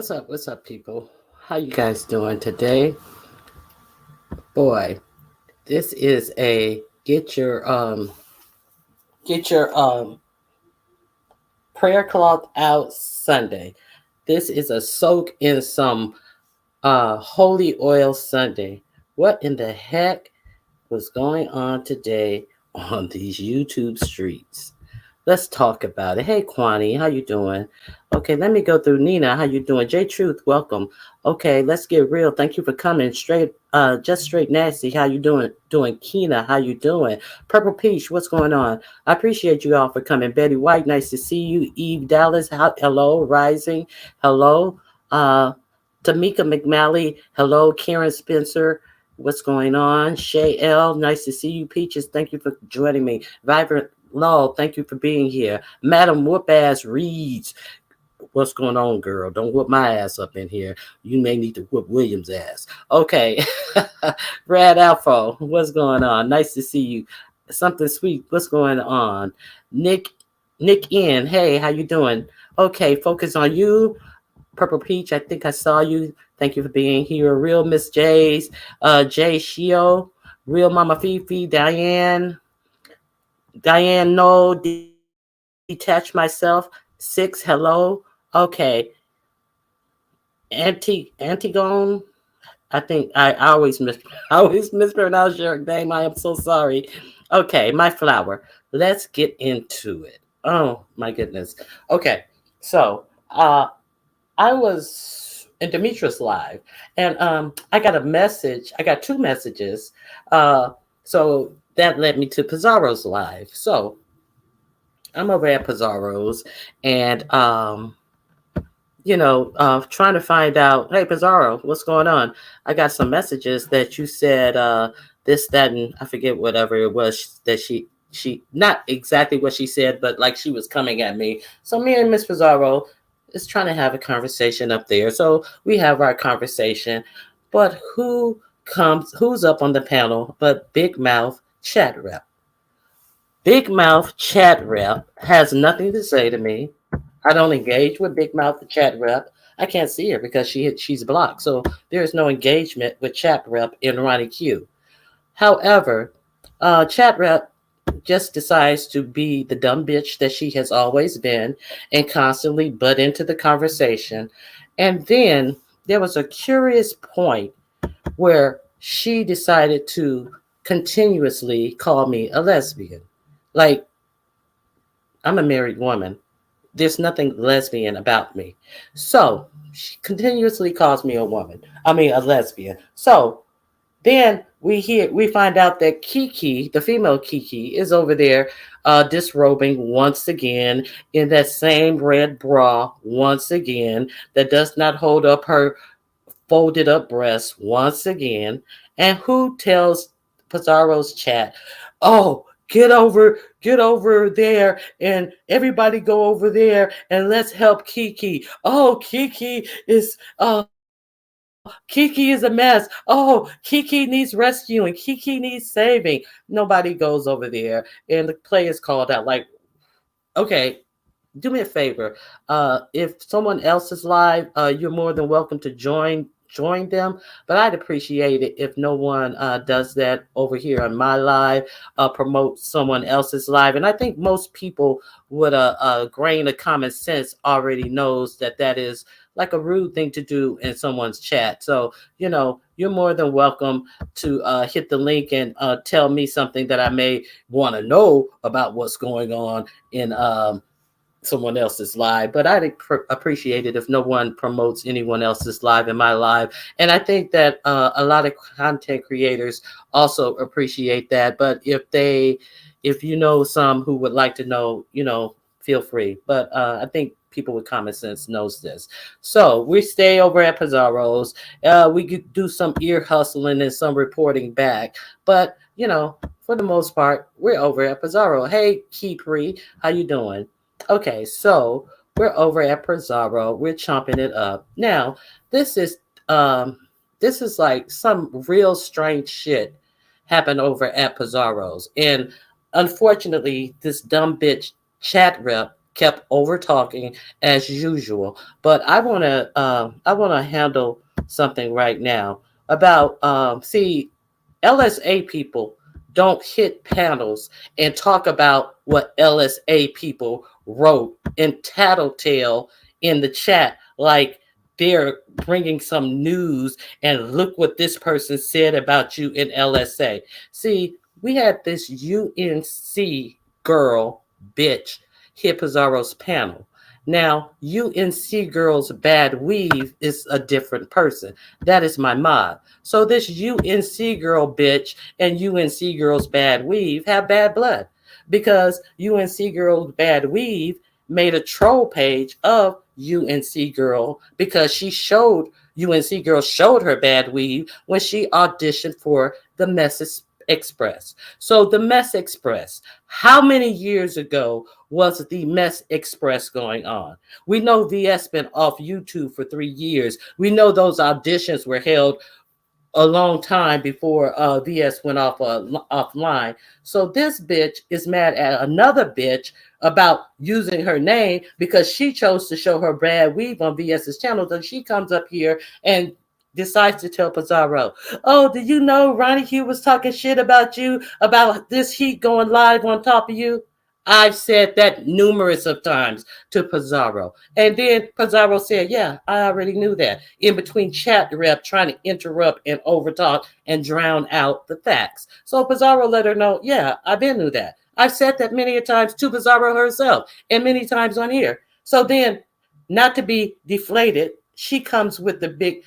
What's up? What's up, people? How you guys doing today? Boy, this is a get your prayer cloth out Sunday. This is a soak in some holy oil Sunday. What in the heck was going on today on these YouTube streets? Let's talk about it. Hey, Kwani, how you doing? Okay, let me go through Nina. How you doing? J Truth, welcome. Okay, let's get real. Thank you for coming. Just straight nasty. How you doing? Doing Kina, how you doing? Purple Peach, what's going on? I appreciate you all for coming. Betty White, nice to see you. Eve Dallas, hello. Rising, hello. Tamika McMalley, hello. Karen Spencer, what's going on? Shay L, nice to see you. Peaches, thank you for joining me. Vibrant Law, thank you for being here. Madam Whoop Ass Reads, what's going on, girl? Don't whoop my ass up in here. You may need to whoop William's ass. Okay. Brad Alpha, what's going on? Nice to see you. Something sweet, what's going on? Nick N, hey, how you doing? Okay, focus on you. Purple Peach, I think I saw you. Thank you for being here. Real Miss J's, Jay Shio, Real Mama Fifi, Diane, no, detach myself. 6, hello. Okay. Antigone. I think I always mispronounce your name. I am so sorry. Okay, my flower. Let's get into it. Oh my goodness. Okay, so I was in Demetrius Live, and I got a message. I got 2 messages. So that led me to Pizarro's Live. So I'm over at Pizarro's, and trying to find out, hey Pizarro, what's going on? I got some messages that you said this, that, and I forget whatever it was that she not exactly what she said, but like she was coming at me. So me and Miss Pizarro is trying to have a conversation up there. So we have our conversation, but who's up on the panel but Big Mouth Chat Rep? Big Mouth Chat Rep has nothing to say to me. I don't engage with Big Mouth the Chat Rep. I can't see her because she's blocked. So there is no engagement with Chat Rep in Ronnie Q. However, Chat Rep just decides to be the dumb bitch that she has always been and constantly butt into the conversation. And then there was a curious point where she decided to continuously call me a lesbian. Like, I'm a married woman. There's nothing lesbian about me. So she continuously calls me a lesbian. So then we find out that Kiki, the female Kiki, is over there disrobing once again in that same red bra once again that does not hold up her folded up breasts once again. And who tells Pizarro's chat, oh, get over there and everybody go over there and let's help Kiki. Oh, Kiki is a mess. Oh, Kiki needs rescuing. Kiki needs saving. Nobody goes over there. And the play is called out like, okay, do me a favor. If someone else is live, you're more than welcome to join them, but I'd appreciate it if no one does that over here on my live, promote someone else's live. And I think most people with a grain of common sense already knows that is like a rude thing to do in someone's chat. So you're more than welcome to hit the link and tell me something that I may want to know about what's going on in someone else's live, but I'd appreciate it if no one promotes anyone else's live in my live. And I think that a lot of content creators also appreciate that. But if you know some who would like to know, feel free. But I think people with common sense knows this. So we stay over at Pizarro's. We could do some ear hustling and some reporting back. But, for the most part, we're over at Pizarro. Hey, Kipri, how you doing? Okay, so we're over at Pizarro. We're chomping it up. Now, this is like some real strange shit happened over at Pizarro's. And unfortunately, this dumb bitch Chat Rep kept over talking as usual. But I want to handle something right now about see, LSA people don't hit panels and talk about what LSA people wrote in tattletale in the chat like they're bringing some news and look what this person said about you in LSA. See, we had this UNC girl bitch hit Pizarro's panel. Now, UNC girl's bad weave is a different person. That is my mod. So this UNC girl bitch and UNC girl's bad weave have bad blood because UNC girl's bad weave made a troll page of UNC girl because UNC girl showed her bad weave when she auditioned for the Mess Express. So the Mess Express, how many years ago was the Mess Express going on? We know VS been off YouTube for 3 years. We know those auditions were held a long time before VS went offline. So this bitch is mad at another bitch about using her name because she chose to show her bad weave on VS's channel. Then she comes up here and decides to tell Pizarro, "Oh, do you know Ronnie Hugh was talking shit about you about this heat going live on top of you?" I've said that numerous of times to Pizarro. And then Pizarro said, "Yeah, I already knew that." In between chat rep trying to interrupt and overtalk and drown out the facts. So Pizarro let her know, "Yeah, I've been knew that. I've said that many a times to Pizarro herself and many times on here." So then, not to be deflated, she comes with the big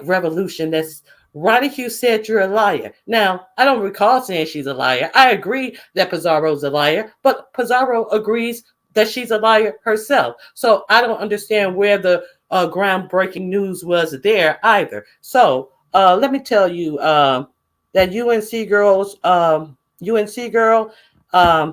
revolution that's Ronnie Hugh said you're a liar. Now, I don't recall saying she's a liar. I agree that Pizarro's a liar, but Pizarro agrees that she's a liar herself. So I don't understand where the groundbreaking news was there either. So let me tell you that UNC girl,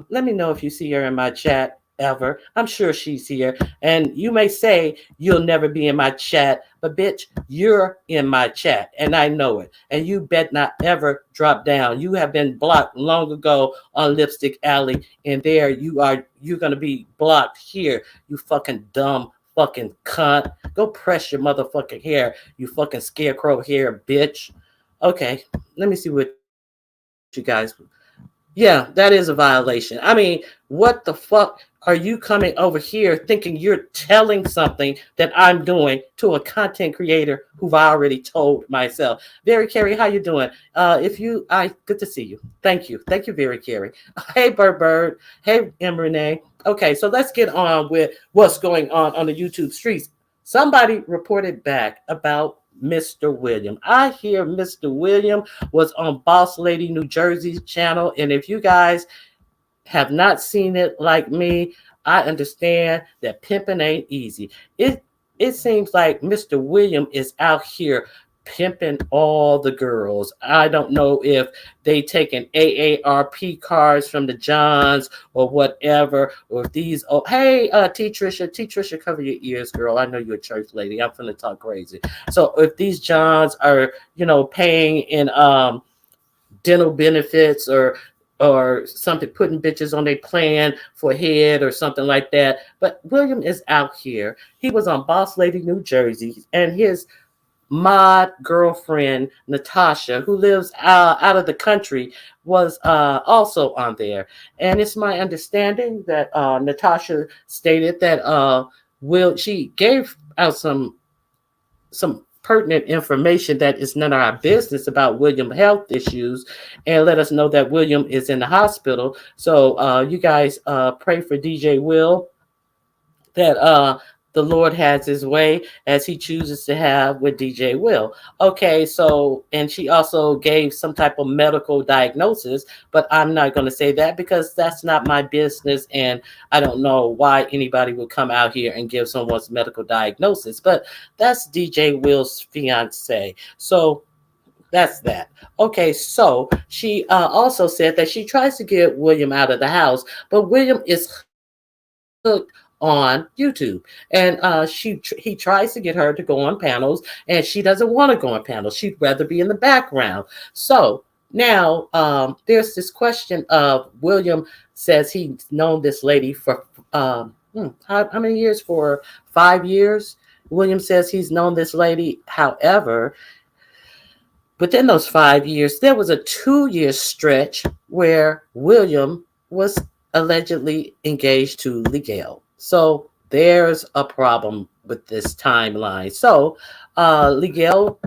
let me know if you see her in my chat ever. I'm sure she's here. And you may say you'll never be in my chat, but bitch, you're in my chat and I know it. And you bet not ever drop down. You have been blocked long ago on Lipstick Alley, and you're gonna be blocked here, you fucking dumb fucking cunt. Go press your motherfucking hair, you fucking scarecrow hair, bitch. Okay, let me see what you guys. Yeah, that is a violation. I mean, what the fuck are you coming over here thinking you're telling something that I'm doing to a content creator who've already told myself? Very Carrie, how you doing? If you, good to see you. Thank you, Very Carrie. Hey, Bird. Hey, M. Renee. Okay, so let's get on with what's going on the YouTube streets. Somebody reported back about Mr. William. I hear Mr. William was on Boss Lady New Jersey's channel. And if you guys have not seen it like me, I understand that pimping ain't easy. It seems like Mr. William is out here pimping all the girls. I don't know if they taking AARP cards from the Johns or whatever, or if these. Oh, hey, T Trisha, cover your ears, girl. I know you're a church lady. I'm finna talk crazy. So if these Johns are, paying in dental benefits or something, putting bitches on their plan for head or something like that. But William is out here. He was on Boss Lady New Jersey, and his mod girlfriend Natasha, who lives out of the country, was also on there. And it's my understanding that Natasha stated that she gave out some pertinent information that is none of our business about William health issues, and let us know that William is in the hospital. So you guys pray for DJ Will, that the Lord has his way as he chooses to have with DJ Will. Okay, so, and she also gave some type of medical diagnosis, but I'm not going to say that because that's not my business, and I don't know why anybody would come out here and give someone's medical diagnosis, but that's DJ Will's fiance. So that's that. Okay, so she also said that she tries to get William out of the house, but William is hooked on YouTube, and he tries to get her to go on panels, and she doesn't want to go on panels. She'd rather be in the background. So now there's this question of William says he's known this lady for How many years? For 5 years. William says he's known this lady. However, within those 5 years, there was a 2 year stretch where William was allegedly engaged to Ligel. So there's a problem with this timeline. So Ligel,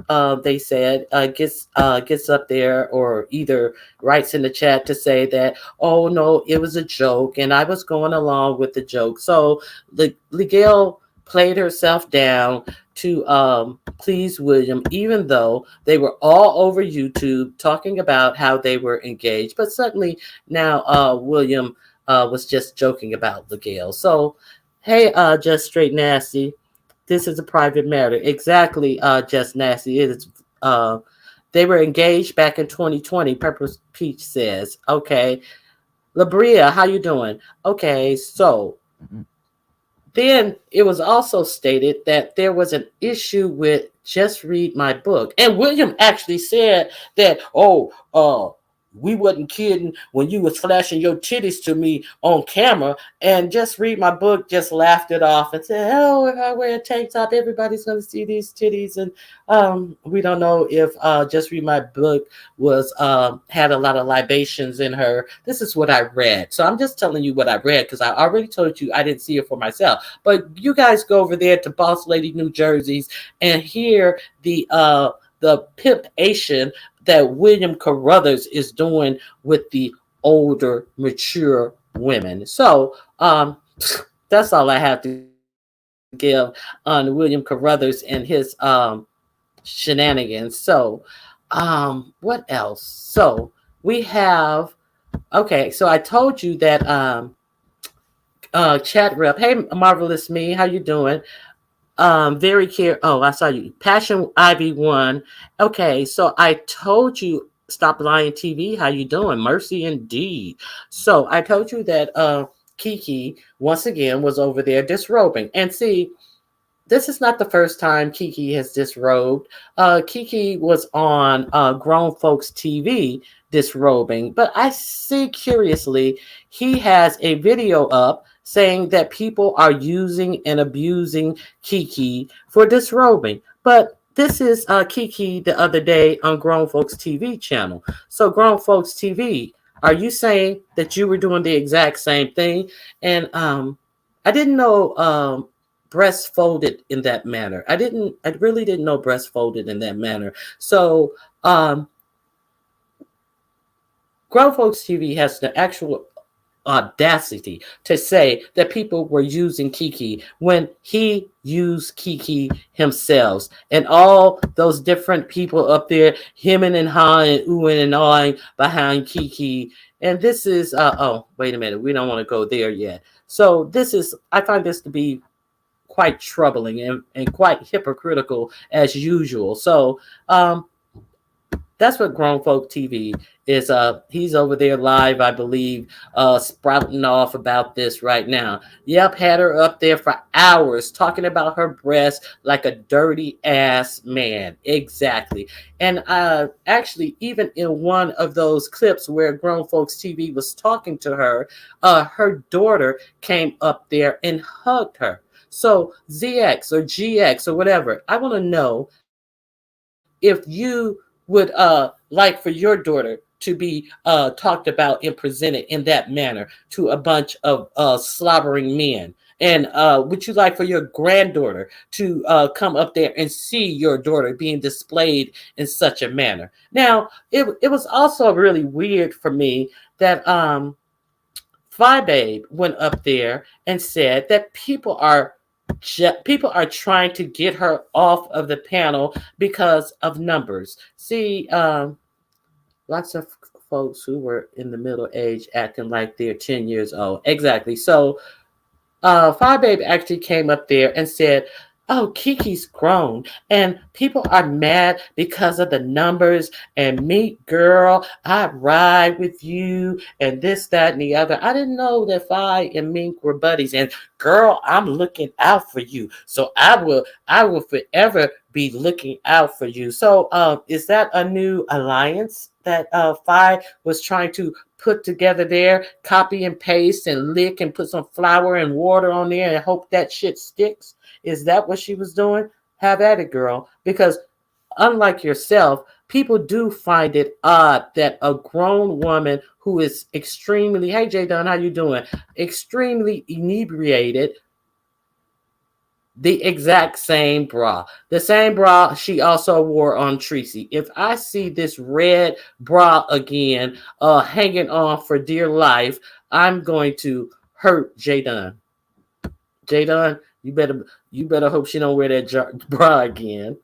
they said, gets up there or either writes in the chat to say that, oh no, it was a joke, and I was going along with the joke. So Ligel played herself down to please William, even though they were all over YouTube talking about how they were engaged. But suddenly now William was just joking about the Gale. So, hey, Just Straight Nasty, this is a private matter. Exactly, Just Nasty. It is. They were engaged back in 2020. Pepper Peach says, okay. Labria, how you doing? Okay, so then it was also stated that there was an issue with Just Read My Book. And William actually said that, we wasn't kidding when you was flashing your titties to me on camera. And Just Read My Book just laughed it off and said, oh, if I wear a tank top, everybody's going to see these titties. And we don't know if Just Read My Book was had a lot of libations in her. This is what I read. So I'm just telling you what I read because I already told you I didn't see it for myself. But you guys go over there to Boss Lady New Jersey's and hear the pimpation that William Carruthers is doing with the older, mature women. So that's all I have to give on William Carruthers and his shenanigans. So what else? So we have, okay, so I told you that chat rep, hey Marvelous Me, how you doing? Very care. Oh, I saw you. Passion Ivy 1. Okay, so I told you Stop Lying TV. How you doing? Mercy indeed. So I told you that Kiki once again was over there disrobing. And see, this is not the first time Kiki has disrobed. Kiki was on Grown Folks TV disrobing, but I see curiously he has a video up saying that people are using and abusing Kiki for disrobing. But this is Kiki the other day on Grown Folks TV channel. So Grown Folks TV, are you saying that you were doing the exact same thing? And I didn't know breast folded in that manner. I really didn't know breast folded in that manner. So Grown Folks TV has the actual audacity to say that people were using Kiki when he used Kiki himself, and all those different people up there hemming and hawing and oohing and awing behind Kiki. And this is oh, wait a minute, we don't want to go there yet. So I find this to be quite troubling and quite hypocritical as usual. So that's what Grown Folk TV is. He's over there live, I believe, sprouting off about this right now. Yep, had her up there for hours talking about her breasts like a dirty ass man. Exactly. And actually, even in one of those clips where Grown Folks TV was talking to her, her daughter came up there and hugged her. So ZX or GX or whatever, I want to know if you would like for your daughter to be talked about and presented in that manner to a bunch of slobbering men. And would you like for your granddaughter to come up there and see your daughter being displayed in such a manner? Now, it was also really weird for me that Babe went up there and said that people are trying to get her off of the panel because of numbers. See, lots of folks who were in the middle age acting like they're 10 years old. Exactly. So Babe actually came up there and said, oh, Kiki's grown and people are mad because of the numbers, and me, girl, I ride with you and this, that, and the other. I didn't know that Fi and Mink were buddies, and girl, I'm looking out for you. So I will forever be looking out for you. So is that a new alliance Fi was trying to put together there, copy and paste and lick and put some flour and water on there and hope that shit sticks? Is that what she was doing? Have at it, girl. Because unlike yourself, people do find it odd that a grown woman who is extremely, hey J Dunn, how you doing? Extremely inebriated, the exact same bra. The same bra she also wore on Tracy. If I see this red bra again hanging on for dear life, I'm going to hurt J Dunn. J Dunn, you better hope she don't wear that bra again.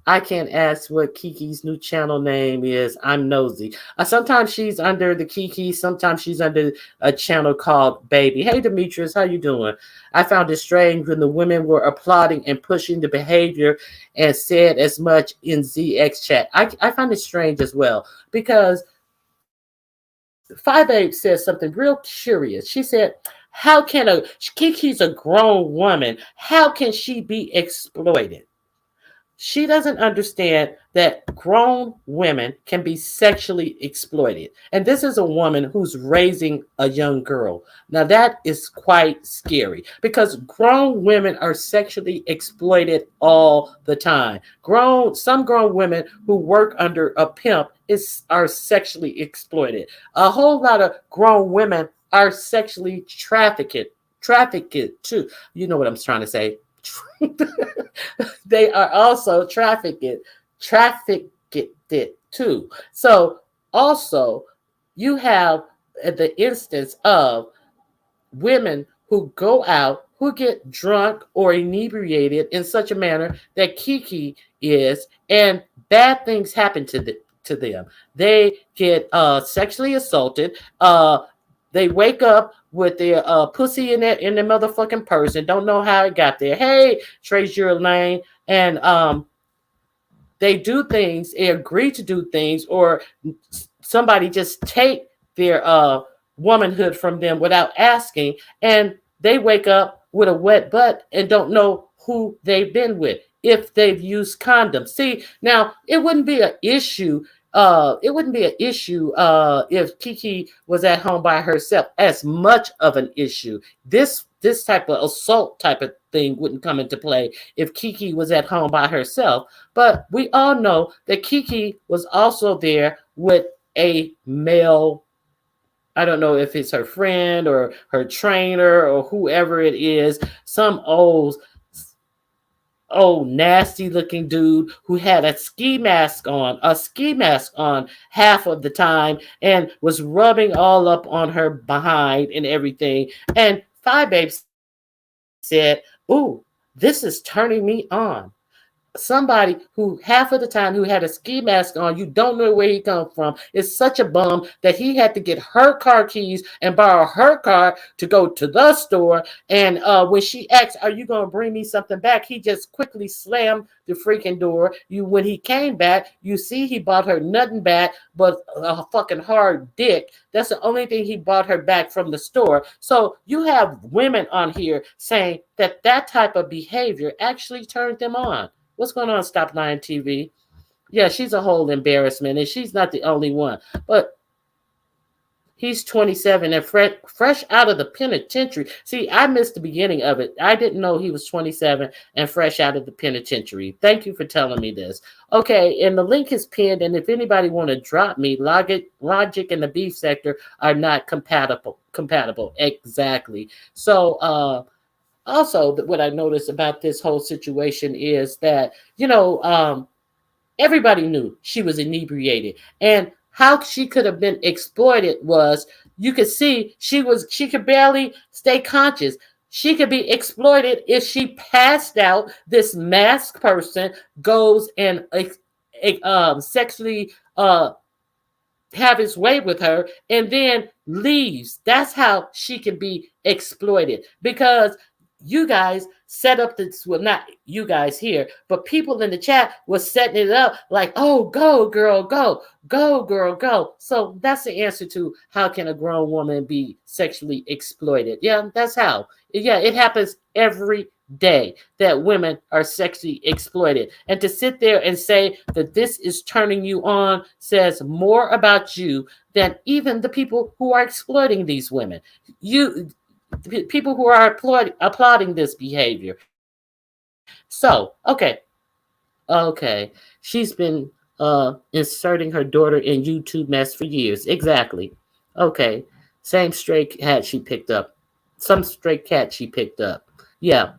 I can't ask what Kiki's new channel name is. I'm nosy. Sometimes she's under the Kiki. Sometimes she's under a channel called Baby. Hey, Demetrius, how you doing? I found it strange when the women were applauding and pushing the behavior and said as much in ZX chat. I find it strange as well because 5 8 said something real curious. She said, how can Kiki's a grown woman. How can she be exploited? She doesn't understand that grown women can be sexually exploited. And this is a woman who's raising a young girl. Now, that is quite scary because grown women are sexually exploited all the time. Some grown women who work under a pimp are sexually exploited. A whole lot of grown women are sexually trafficked too. You know what I'm trying to say. They are also trafficked it too. So also you have the instance of women who go out, who get drunk or inebriated in such a manner that Kiki is, and bad things happen to them. They get sexually assaulted. They wake up with their pussy in their motherfucking purse and don't know how it got there. Hey, Treasure Lane, and they do things. They agree to do things, or somebody just take their womanhood from them without asking, and they wake up with a wet butt and don't know who they've been with, if they've used condoms. See, now it wouldn't be an issue. If Kiki was at home by herself. As much of an issue. This type of assault type of thing wouldn't come into play if Kiki was at home by herself. But we all know that Kiki was also there with a male. I don't know if it's her friend or her trainer or whoever it is, some old nasty looking dude who had a ski mask on half of the time and was rubbing all up on her behind and everything. And 5 Babe said, "Ooh, this is turning me on." Somebody who half of the time who had a ski mask on, you don't know where he come from, is such a bum that he had to get her car keys and borrow her car to go to the store. And when she asked, "Are you going to bring me something back?" he just quickly slammed the freaking door. When he came back, you see he bought her nothing back but a fucking hard dick. That's the only thing he bought her back from the store. So you have women on here saying that type of behavior actually turned them on. What's going on, Stop Lying TV? Yeah, she's a whole embarrassment, and she's not the only one. But he's 27 and fresh out of the penitentiary. See, I missed the beginning of it. I didn't know he was 27 and fresh out of the penitentiary. Thank you for telling me this. Okay, and the link is pinned, and if anybody want to drop me, Logic and the Beef Sector are not compatible. Exactly. So, also, what I noticed about this whole situation is that, everybody knew she was inebriated. And how she could have been exploited was, you could see she could barely stay conscious. She could be exploited if she passed out. This masked person goes and sexually have his way with her and then leaves. That's how she can be exploited, because you guys set up this, well, not you guys here, but people in the chat was setting it up like, "Oh, go girl, go girl, go." So that's the answer to how can a grown woman be sexually exploited. Yeah, that's how. Yeah, it happens every day that women are sexually exploited. And to sit there and say that this is turning you on says more about you than even the people who are exploiting these women. You people who are applauding this behavior. So, okay. She's been inserting her daughter in YouTube mess for years. Exactly. Okay. Same stray cat she picked up. Some stray cat she picked up. Yeah.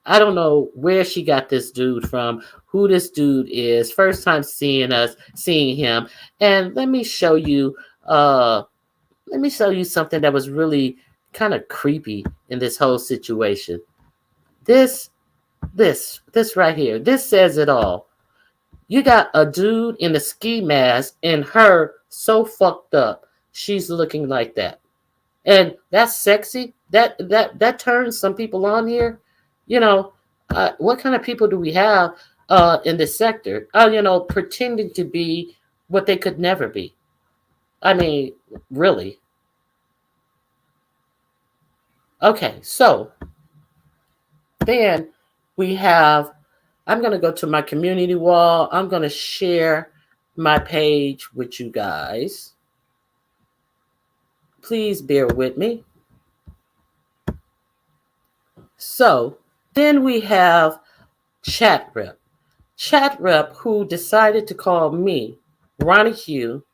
I don't know where she got this dude from, who this dude is. First time seeing him. And uh let me show you something that was really kind of creepy in this whole situation. This this right here. This says it all. You got a dude in a ski mask and her so fucked up. She's looking like that. And that's sexy. That turns some people on here. You know, what kind of people do we have in this sector? Pretending to be what they could never be. I mean, really. Okay, so then we have, I'm going to go to my community wall. I'm going to share my page with you guys. Please bear with me. So then we have Chat Rep. Chat Rep who decided to call me, Ronnie Hugh,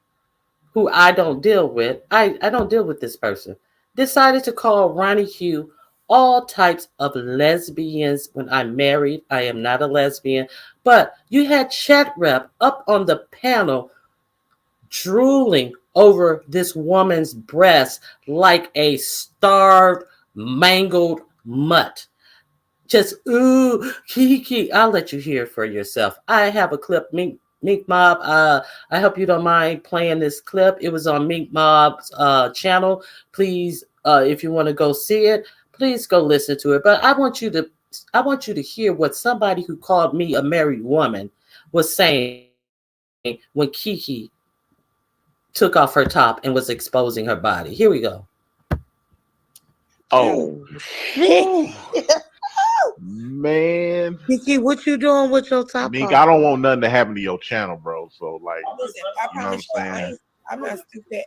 who I don't deal with. I don't deal with this person. Decided to call Ronnie Hugh all types of lesbians when I'm married. I am not a lesbian. But you had Chat Rep up on the panel drooling over this woman's breast like a starved, mangled mutt. Just, ooh, Kiki. I'll let you hear it for yourself. I have a clip, Mink Mob. I hope you don't mind playing this clip. It was on Mink Mob's channel. Please, if you want to go see it, please go listen to it. But I want you to hear what somebody who called me a married woman was saying when Kiki took off her top and was exposing her body. Here we go. Oh, shit. Man. Kiki, what you doing with your top Mink, off? I don't want nothing to happen to your channel, bro. So, like, listen, you know what I'm saying? I'm not stupid.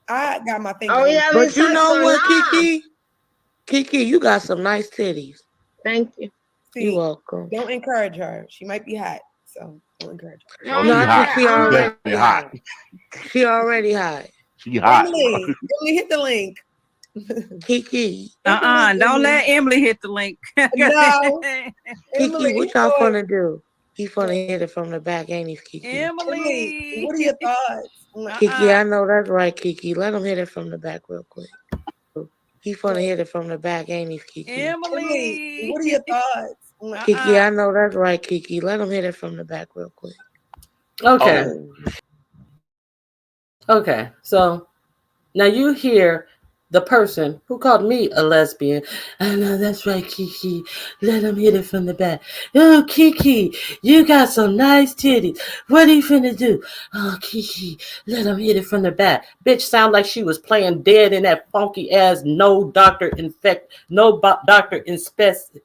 I got my thing. Oh, yeah, but you know what, Kiki? Kiki, you got some nice titties. Thank you. See, you're welcome. Don't encourage her. She might be hot, so don't encourage her. No, she hot. She definitely hot. She already hot. She hot. Emily, hit the link. Kiki. Don't let Emily hit the link. No. Kiki, what y'all finna do? He finna hit it from the back, ain't he, Kiki? Emily, what are your thoughts? Kiki, I know that's right, Kiki. Let him hit it from the back real quick. He finna hit it from the back, ain't he, Kiki? Emily, what are your thoughts? Kiki, I know that's right, Kiki. Let him hit it from the back real quick. Okay. Okay. So now you hear the person who called me a lesbian. I know that's right, Kiki. Let him hit it from the back. Oh, Kiki, you got some nice titties. What are you finna do? Oh, Kiki, let him hit it from the back. Bitch sound like she was playing dead in that funky ass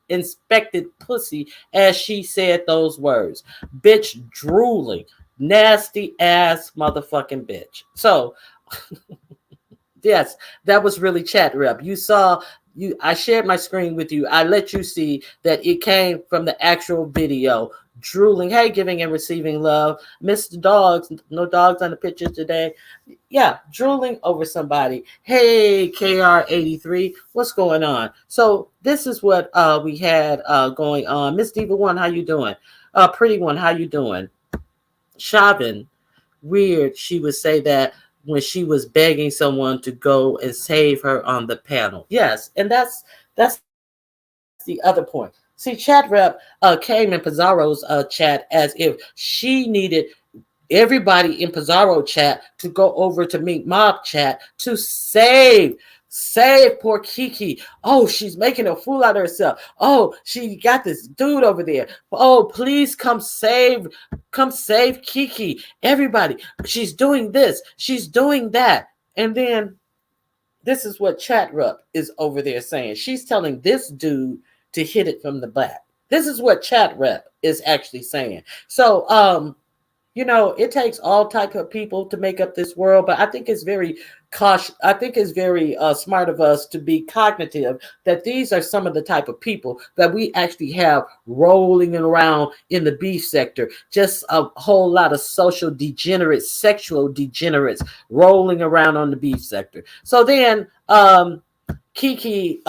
inspected pussy as she said those words. Bitch drooling. Nasty ass motherfucking bitch. So yes, that was really Chat Rep. You saw I shared my screen with you. I let you see that it came from the actual video. Drooling. Hey, giving and receiving love. Mr. Dogs. No dogs on the picture today. Yeah, drooling over somebody. Hey, KR83. What's going on? So this is what we had going on. Miss Diva One, how you doing? Pretty One, how you doing? Shavin. Weird. She would say that when she was begging someone to go and save her on the panel. Yes, and that's the other point. See, Chat Rep came in Pizarro's chat as if she needed everybody in Pizarro chat to go over to Mink Mob chat to save poor Kiki. Oh, she's making a fool out of herself. Oh, she got this dude over there. Oh, please come save Kiki. Everybody, she's doing this, she's doing that. And then this is what Chat Rep is over there saying. She's telling this dude to hit it from the back. This is what chat rep is actually saying. So, it takes all type of people to make up this world, but I think it's very cautious. I think it's very smart of us to be cognitive that these are some of the type of people that we actually have rolling around in the beef sector. Just a whole lot of social degenerates, sexual degenerates rolling around on the beef sector. So then Kiki,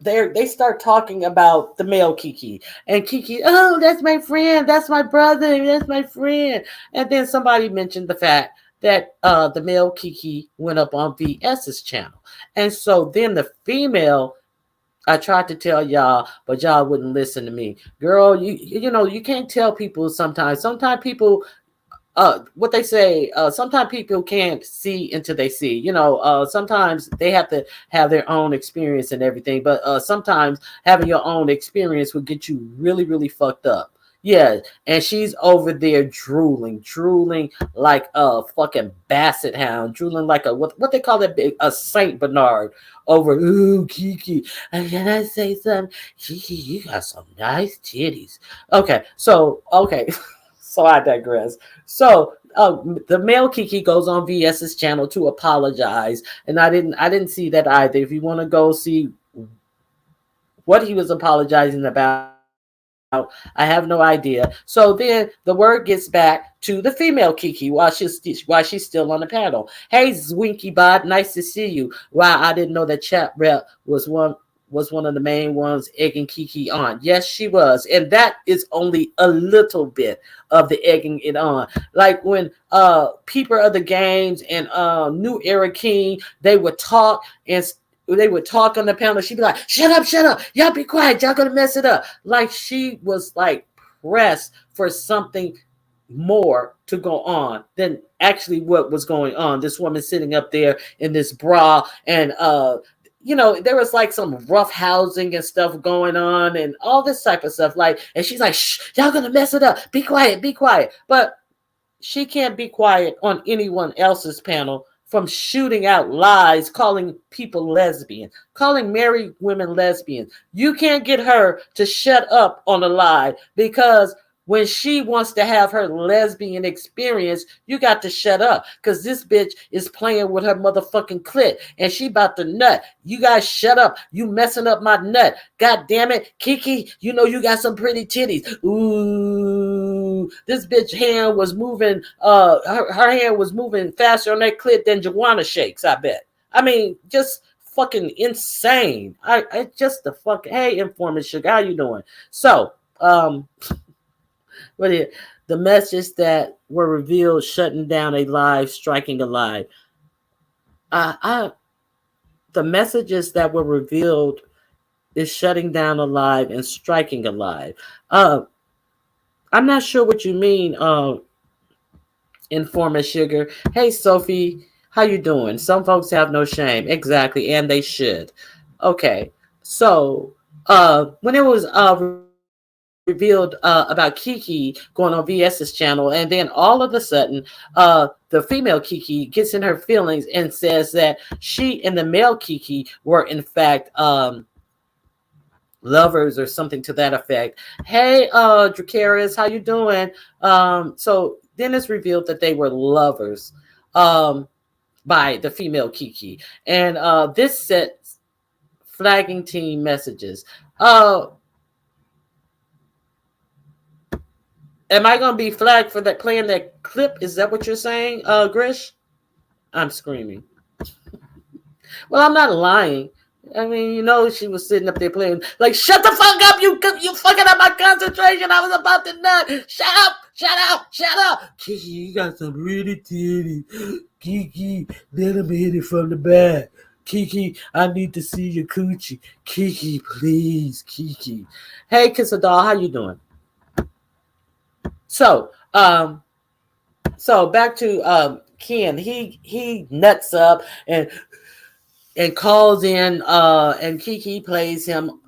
they start talking about the male Kiki, and Kiki, oh, that's my friend, that's my brother, that's my friend. And then somebody mentioned the fact that the male Kiki went up on VS's channel. And so then the female, I tried to tell y'all, but y'all wouldn't listen to me. Girl, you can't tell people sometimes. Sometimes people, what they say, sometimes people can't see until they see. Sometimes they have to have their own experience and everything, but sometimes having your own experience will get you really, really fucked up. Yeah, and she's over there drooling like a fucking basset hound, drooling like a what they call that, a Saint Bernard over. Ooh, Kiki, can I say something? Kiki, you got some nice titties. Okay, so so I digress. So the male Kiki goes on VS's channel to apologize, and I didn't see that either. If you want to go see what he was apologizing about, I have no idea. So then the word gets back to the female Kiki while she's still on the panel. Hey, Zwinky Bod, nice to see you. Wow, I didn't know that chat rep was one of the main ones egging Kiki on. Yes, she was. And that is only a little bit of the egging it on. Like when Peeper of the Games and New Era King, they would talk on the panel. She'd be like, shut up. Y'all be quiet. Y'all gonna mess it up. Like she was like pressed for something more to go on than actually what was going on. This woman sitting up there in this bra, and there was like some rough housing and stuff going on and all this type of stuff. And she's like, shh, y'all gonna mess it up. Be quiet. But she can't be quiet on anyone else's panel from shooting out lies, calling people lesbian, calling married women lesbians. You can't get her to shut up on a lie, because when she wants to have her lesbian experience, you got to shut up, because this bitch is playing with her motherfucking clit and she about to nut. You guys shut up. You messing up my nut. God damn it. Kiki, you got some pretty titties. Ooh, this bitch hand was moving, her hand was moving faster on that clit than Joanna shakes, I bet. I mean, just fucking insane. I just the fuck. Hey, Informant Sugar, how you doing? So, the messages that were revealed, shutting down a live, striking a live. The messages that were revealed is shutting down a live and striking a live. I'm not sure what you mean, Informant Sugar. Hey, Sophie, how you doing? Some folks have no shame. Exactly, and they should. Okay, so when it was revealed about Kiki going on VS's channel, and then all of a sudden the female Kiki gets in her feelings and says that she and the male Kiki were in fact lovers or something to that effect. Hey, Dracarys, how you doing? So then it's revealed that they were lovers by the female Kiki, and this sets flagging team messages. Am I gonna be flagged for that, playing that clip? Is that what you're saying, Grish? I'm screaming. Well, I'm not lying. I mean, she was sitting up there playing like, shut the fuck up, you fucking up my concentration. I was about to nut. Shut up. Kiki, you got some really titties. Kiki, let him hit it from the back. Kiki, I need to see your coochie. Kiki, please, Kiki. Hey, Kiss a Doll, how you doing? So back to Ken. He nuts up and calls in, and Kiki plays him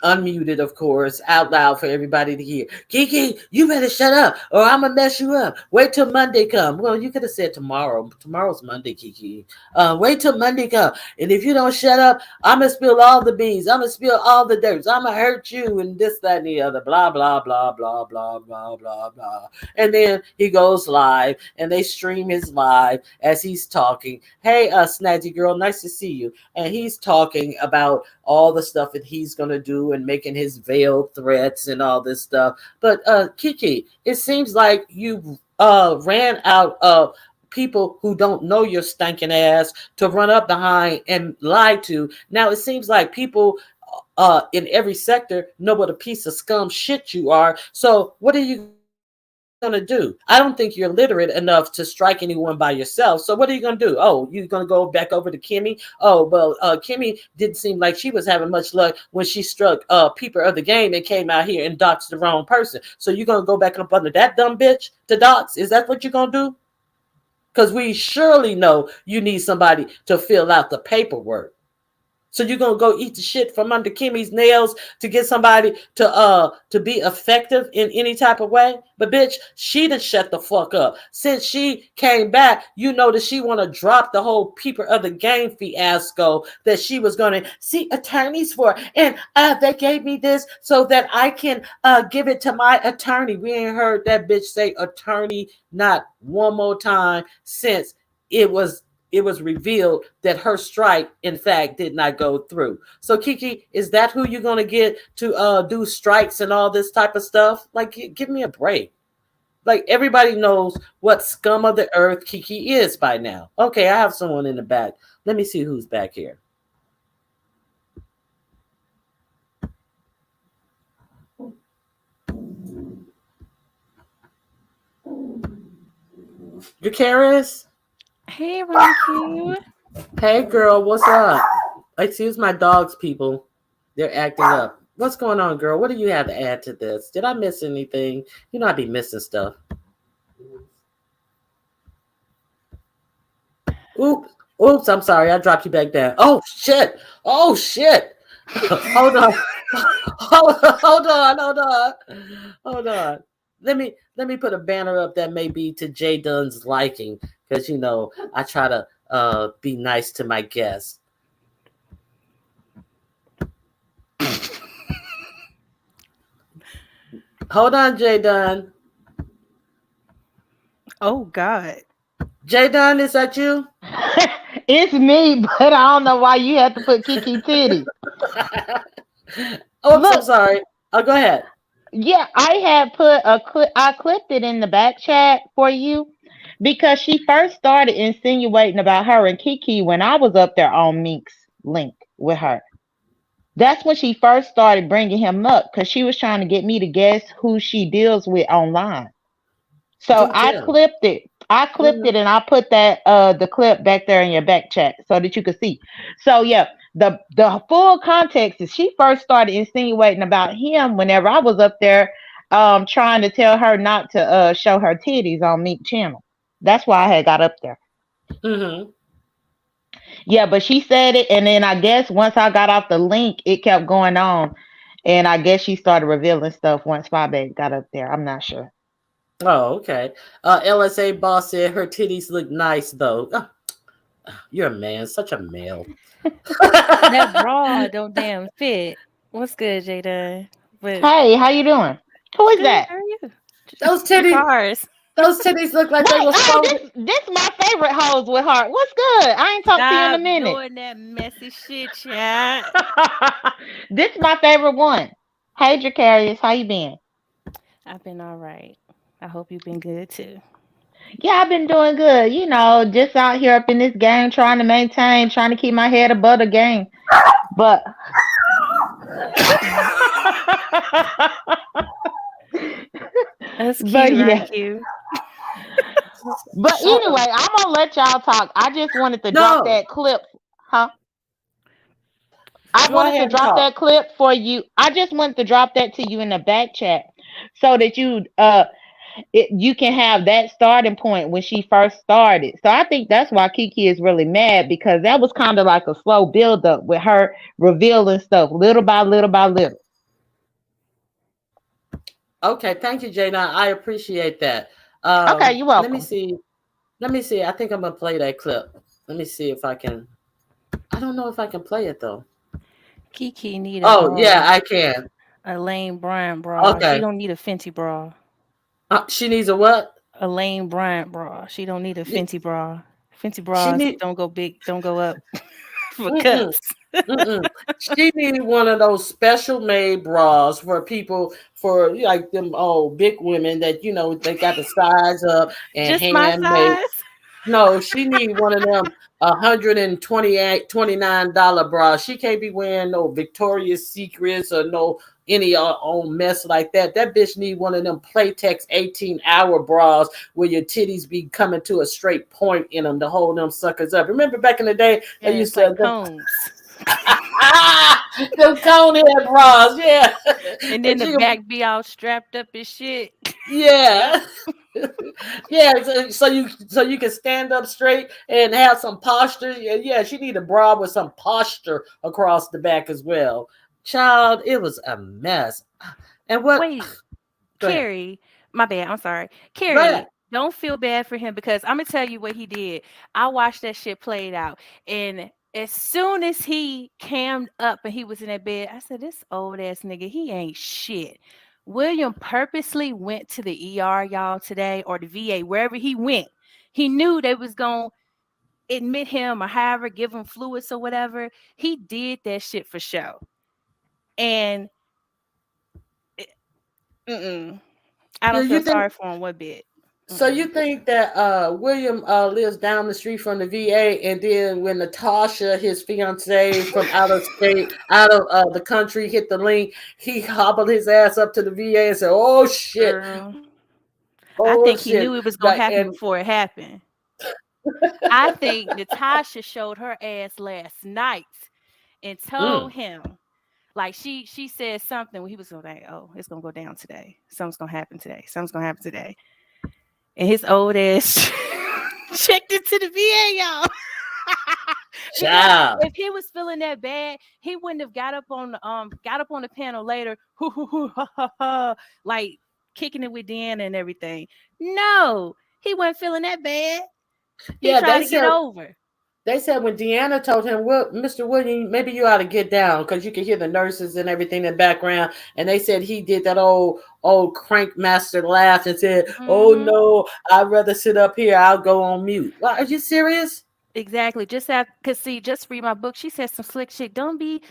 unmuted, of course, out loud for everybody to hear. Kiki, you better shut up, or I'm gonna mess you up. Wait till Monday come. Well, you could have said tomorrow. Tomorrow's Monday, Kiki. Wait till Monday come, and if you don't shut up, I'm gonna spill all the beans. I'm gonna spill all the dirt. I'm gonna hurt you, and this, that, and the other. Blah blah blah blah blah blah blah blah. And then he goes live, and they stream his live as he's talking. Hey, Snazzy girl, nice to see you. And he's talking about all the stuff that he's going to do and making his veiled threats and all this stuff. But Kiki, it seems like you ran out of people who don't know your stinking ass to run up behind and lie to. Now it seems like people in every sector know what a piece of scum shit you are. So what are you gonna do? I don't think you're literate enough to strike anyone by yourself. So what are you gonna do? Oh, you're gonna go back over to Kimmy? Oh, well, Kimmy didn't seem like she was having much luck when she struck Peeper of the Game and came out here and doxed the wrong person. So you're gonna go back up under that dumb bitch to dox? Is that what you're gonna do? Because we surely know you need somebody to fill out the paperwork. So you're gonna go eat the shit from under Kimmy's nails to get somebody to be effective in any type of way? But bitch, she done shut the fuck up. Since she came back, you know that she wanna drop the whole Peeper of the Game fiasco that she was gonna see attorneys for. And they gave me this so that I can give it to my attorney. We ain't heard that bitch say attorney not one more time since it was revealed that her strike, in fact, did not go through. So, Kiki, is that who you're going to get to do strikes and all this type of stuff? Like, give me a break. Like, everybody knows what scum of the earth Kiki is by now. Okay, I have someone in the back. Let me see who's back here. Jacarius? Hey, Rocky. Hey, girl, what's up? Excuse my dogs, people. They're acting up. What's going on, girl? What do you have to add to this? Did I miss anything? You know, I be missing stuff. Oops, I'm sorry. I dropped you back down. Oh, shit. Hold on. Hold on. Let me put a banner up that may be to Jay Dunn's liking, because you know I try to be nice to my guests. Hold on, Jay Dunn. Oh God. Jay Dunn, is that you? It's me, but I don't know why you have to put Kiki Titty. Oh, I'm sorry. Oh, go ahead. Yeah, I had put a clip. I clipped it in the back chat for you because she first started insinuating about her and Kiki when I was up there on Meek's link with her. That's when she first started bringing him up because she was trying to get me to guess who she deals with online. So I clipped it. It and I put that the clip back there in your back chat so that you could see. So yeah, the full context is she first started insinuating about him whenever I was up there trying to tell her not to show her titties on Meek channel. That's why I had got up there. Mm-hmm. Yeah, but she said it, and then I guess once I got off the link, it kept going on, and I guess she started revealing stuff once Fabe got up there. I'm not sure. Oh, okay. LSA boss said her titties look nice though. Oh, you're a man, such a male. That bra don't damn fit. What's good, Jada? Hey, how you doing? Who is good, that? how are you? Those titties. Those titties look like they were this my favorite hoes with heart. What's good? I ain't talked to you in a minute. Doing that messy shit, chat. This my favorite one. Hey, Jacarius, how you been? I've been all right. I hope you've been good too. Yeah, I've been doing good. You know, just out here up in this game, trying to keep my head above the game. But that's cute, but, yeah. right, cute. But anyway, I'm gonna let y'all talk. I just wanted to drop that clip, huh? I wanted to drop that clip for you. I just wanted to drop that to you in the back chat so that you can have that starting point when she first started. So I think that's why Kiki is really mad, because that was kind of like a slow build up with her revealing stuff little by little by little. Okay, thank you, Jada. I appreciate that. Okay, you're Let me welcome. see. Let me see. I think I'm gonna play that clip. Let me see if I can. I don't know if I can play it though. Kiki need Oh yeah, I can. a Lane Bryant bra. She Okay. don't need a Fenty bra. She needs a what? A Lane Bryant bra. She don't need a Y- Fenty bra. Fenty She bras need. don't go big, don't go up for Mm-mm, cups. mm-mm. She need one of those special made bras for people for like them old big women that they got the size up and Just my handmade. size. No, she need one of them $128-$129 bras. She can't be wearing no Victoria's Secrets or no any old mess like that. That bitch need one of them Playtex 18-hour bras where your titties be coming to a straight point in them to hold them suckers up. Remember back in the day they Yeah, used it's to like cones. them cone head bras, yeah. And then And the she can, back be all strapped up and shit. Yep. yeah. Yeah, so you can stand up straight and have some posture. Yeah, yeah, she need a bra with some posture across the back as well. Child, it was a mess. And what? Wait, Go ahead. Carrie, my bad. I'm sorry. Go ahead. Carrie, don't feel bad for him because I'm gonna tell you what he did. I watched that shit played out, and as soon as he cammed up and he was in that bed, I said, "This old ass nigga, he ain't shit." William purposely went to the ER, y'all, today, or the VA, wherever he went. He knew they was gonna admit him or however, give him fluids or whatever. He did that shit for show, and mm-mm, I Yeah, don't feel you think sorry for him one bit. so? You Mm-mm. think that William lives down the street from the VA, and then when Natasha, his fiance from out of state, out of the country, hit the link, he hobbled his ass up to the VA and said, "Oh shit, Girl, I oh think he shit," knew it was gonna like happen and before it happened. I think Natasha showed her ass last night and mm, told him, like she said something when he was like, "Oh, it's gonna go down today. Something's gonna happen today. Something's gonna happen today." And his old ass checked into the VA, y'all. Because child. if he was feeling that bad, he wouldn't have got up on the panel later, like kicking it with Deanna and everything. No, he wasn't feeling that bad. He Yeah, tried they to get said over. when Deanna told him, "Well, Mr. William, maybe you ought to get down," because you could hear the nurses and everything in the background. And they said he did that old crank master laugh and said, "Oh Hmm. no, I'd rather sit up here. I'll go on mute." Well, are you serious? Exactly. Cause see, just read my book. She said some slick shit. Don't be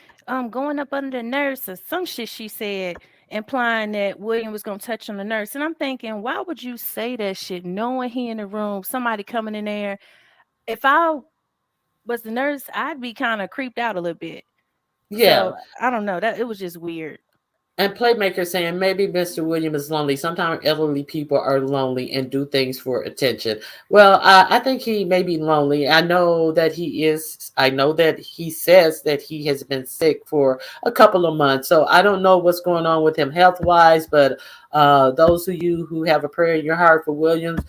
going up under the nurse or some shit she said, implying that William was gonna touch on the nurse. And I'm thinking, why would you say that shit knowing he in the room, somebody coming in there? If I was the nurse, I'd be kind of creeped out a little bit. Yeah. So I don't know. That it was just weird. And Playmaker saying maybe Mr. William is lonely. Sometimes elderly people are lonely and do things for attention. Well, I think he may be lonely. I know that he is. I know that he says that he has been sick for a couple of months. So I don't know what's going on with him health wise. But those of you who have a prayer in your heart for Williams,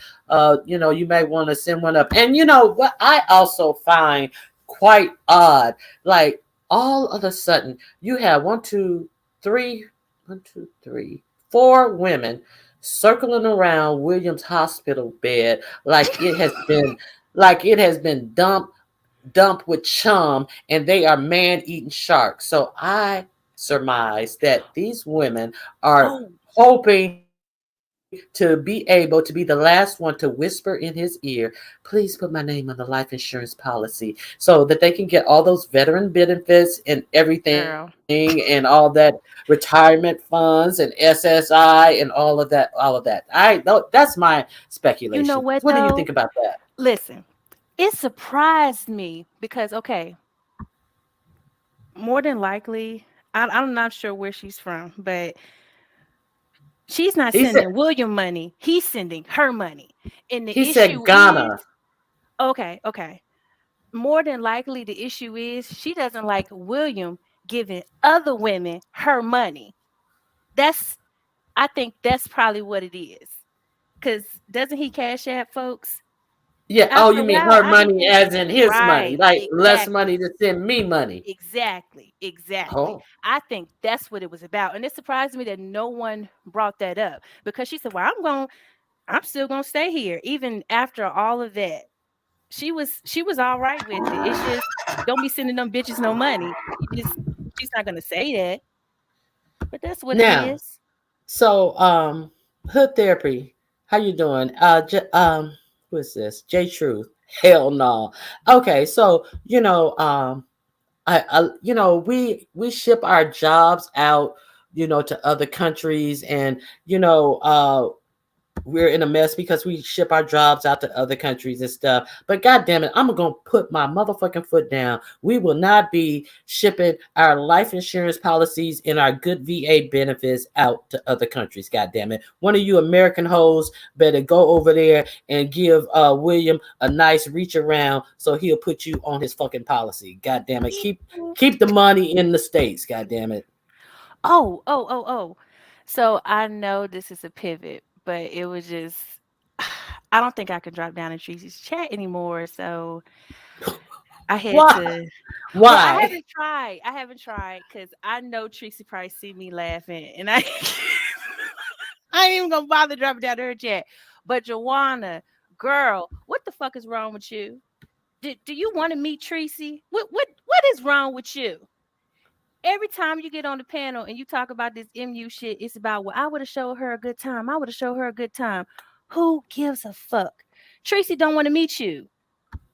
you may want to send one up. And you know what? I also find quite odd, like all of a sudden you have three one, two, three, four women circling around Williams hospital bed like it has been dumped with chum and they are man eating sharks. So I surmise that these women are Oh, hoping to be able to be the last one to whisper in his ear, please put my name on the life insurance policy so that they can get all those veteran benefits and everything girl. and all that retirement funds and SSI and all of that. That's my You speculation. know what What do you think though? about that? Listen, it surprised me because okay, more than likely, I'm not sure where she's from, but she's not He said sending William money. He's sending her money. And the he said issue is, Ghana. okay. More than likely, the issue is she doesn't like William giving other women her money. That's, I think that's probably what it is. Because doesn't he cash app folks? Yeah. Oh, After you a mean while, her I money became as in his money, right, like less exactly. money to send me money. Exactly. Oh, I think that's what it was about. And it surprised me that no one brought that up because she said, "Well, I'm still gonna stay here even after all of that." She was all right with it. It's just don't be sending them bitches no money. She's not gonna say that, but that's what it now, is. so hood therapy. How you doing? Who is this? J Truth. Hell no. Okay, so we ship our jobs out, to other countries, and we're in a mess because we ship our jobs out to other countries and stuff. But god damn it, I'm gonna put my motherfucking foot down. We will not be shipping our life insurance policies and our good VA benefits out to other countries. God damn it. One of you American hoes better go over there and give William a nice reach around so he'll put you on his fucking policy. God damn it. Keep the money in the States. God damn it. Oh. So I know this is a pivot, but it was just I don't think I could drop down in Tracy's chat anymore. So I had Why? to. Well, I Why? haven't tried. I haven't tried because I know Tracy probably see me laughing, and I I ain't even gonna bother dropping down to her chat. But Joanna, girl, what the fuck is wrong with you? Do you want to meet Tracy? What is wrong with you? Every time you get on the panel and you talk about this MU shit, it's about, well, I would have showed her a good time. I would have showed her a good time. Who gives a fuck? Tracy don't want to meet you.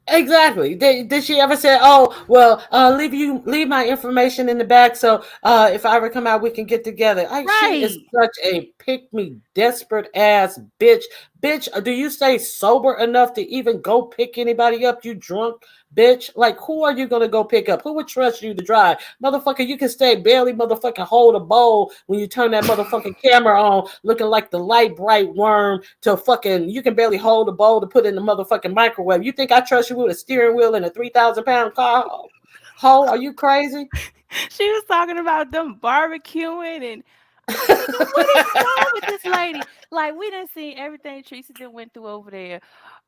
Exactly. Did she ever say, "Oh, well, leave my information in the back, so if I ever come out, we can get together"? She is Right. such a pick me, desperate ass bitch. Bitch, do you stay sober enough to even go pick anybody up? You drunk bitch. Like, who are you gonna go pick up? Who would trust you to drive, motherfucker? You can stay barely motherfucking hold a bowl when you turn that motherfucking camera on, looking like the light bright worm. To fucking, you can barely hold a bowl to put in the motherfucking microwave. You think I trust you with a steering wheel in a 3,000 pound car? Ho, are you crazy? She was talking about them barbecuing and I'm like, nigga, what is wrong with this lady? Like, we done seen everything Tracy done went through over there,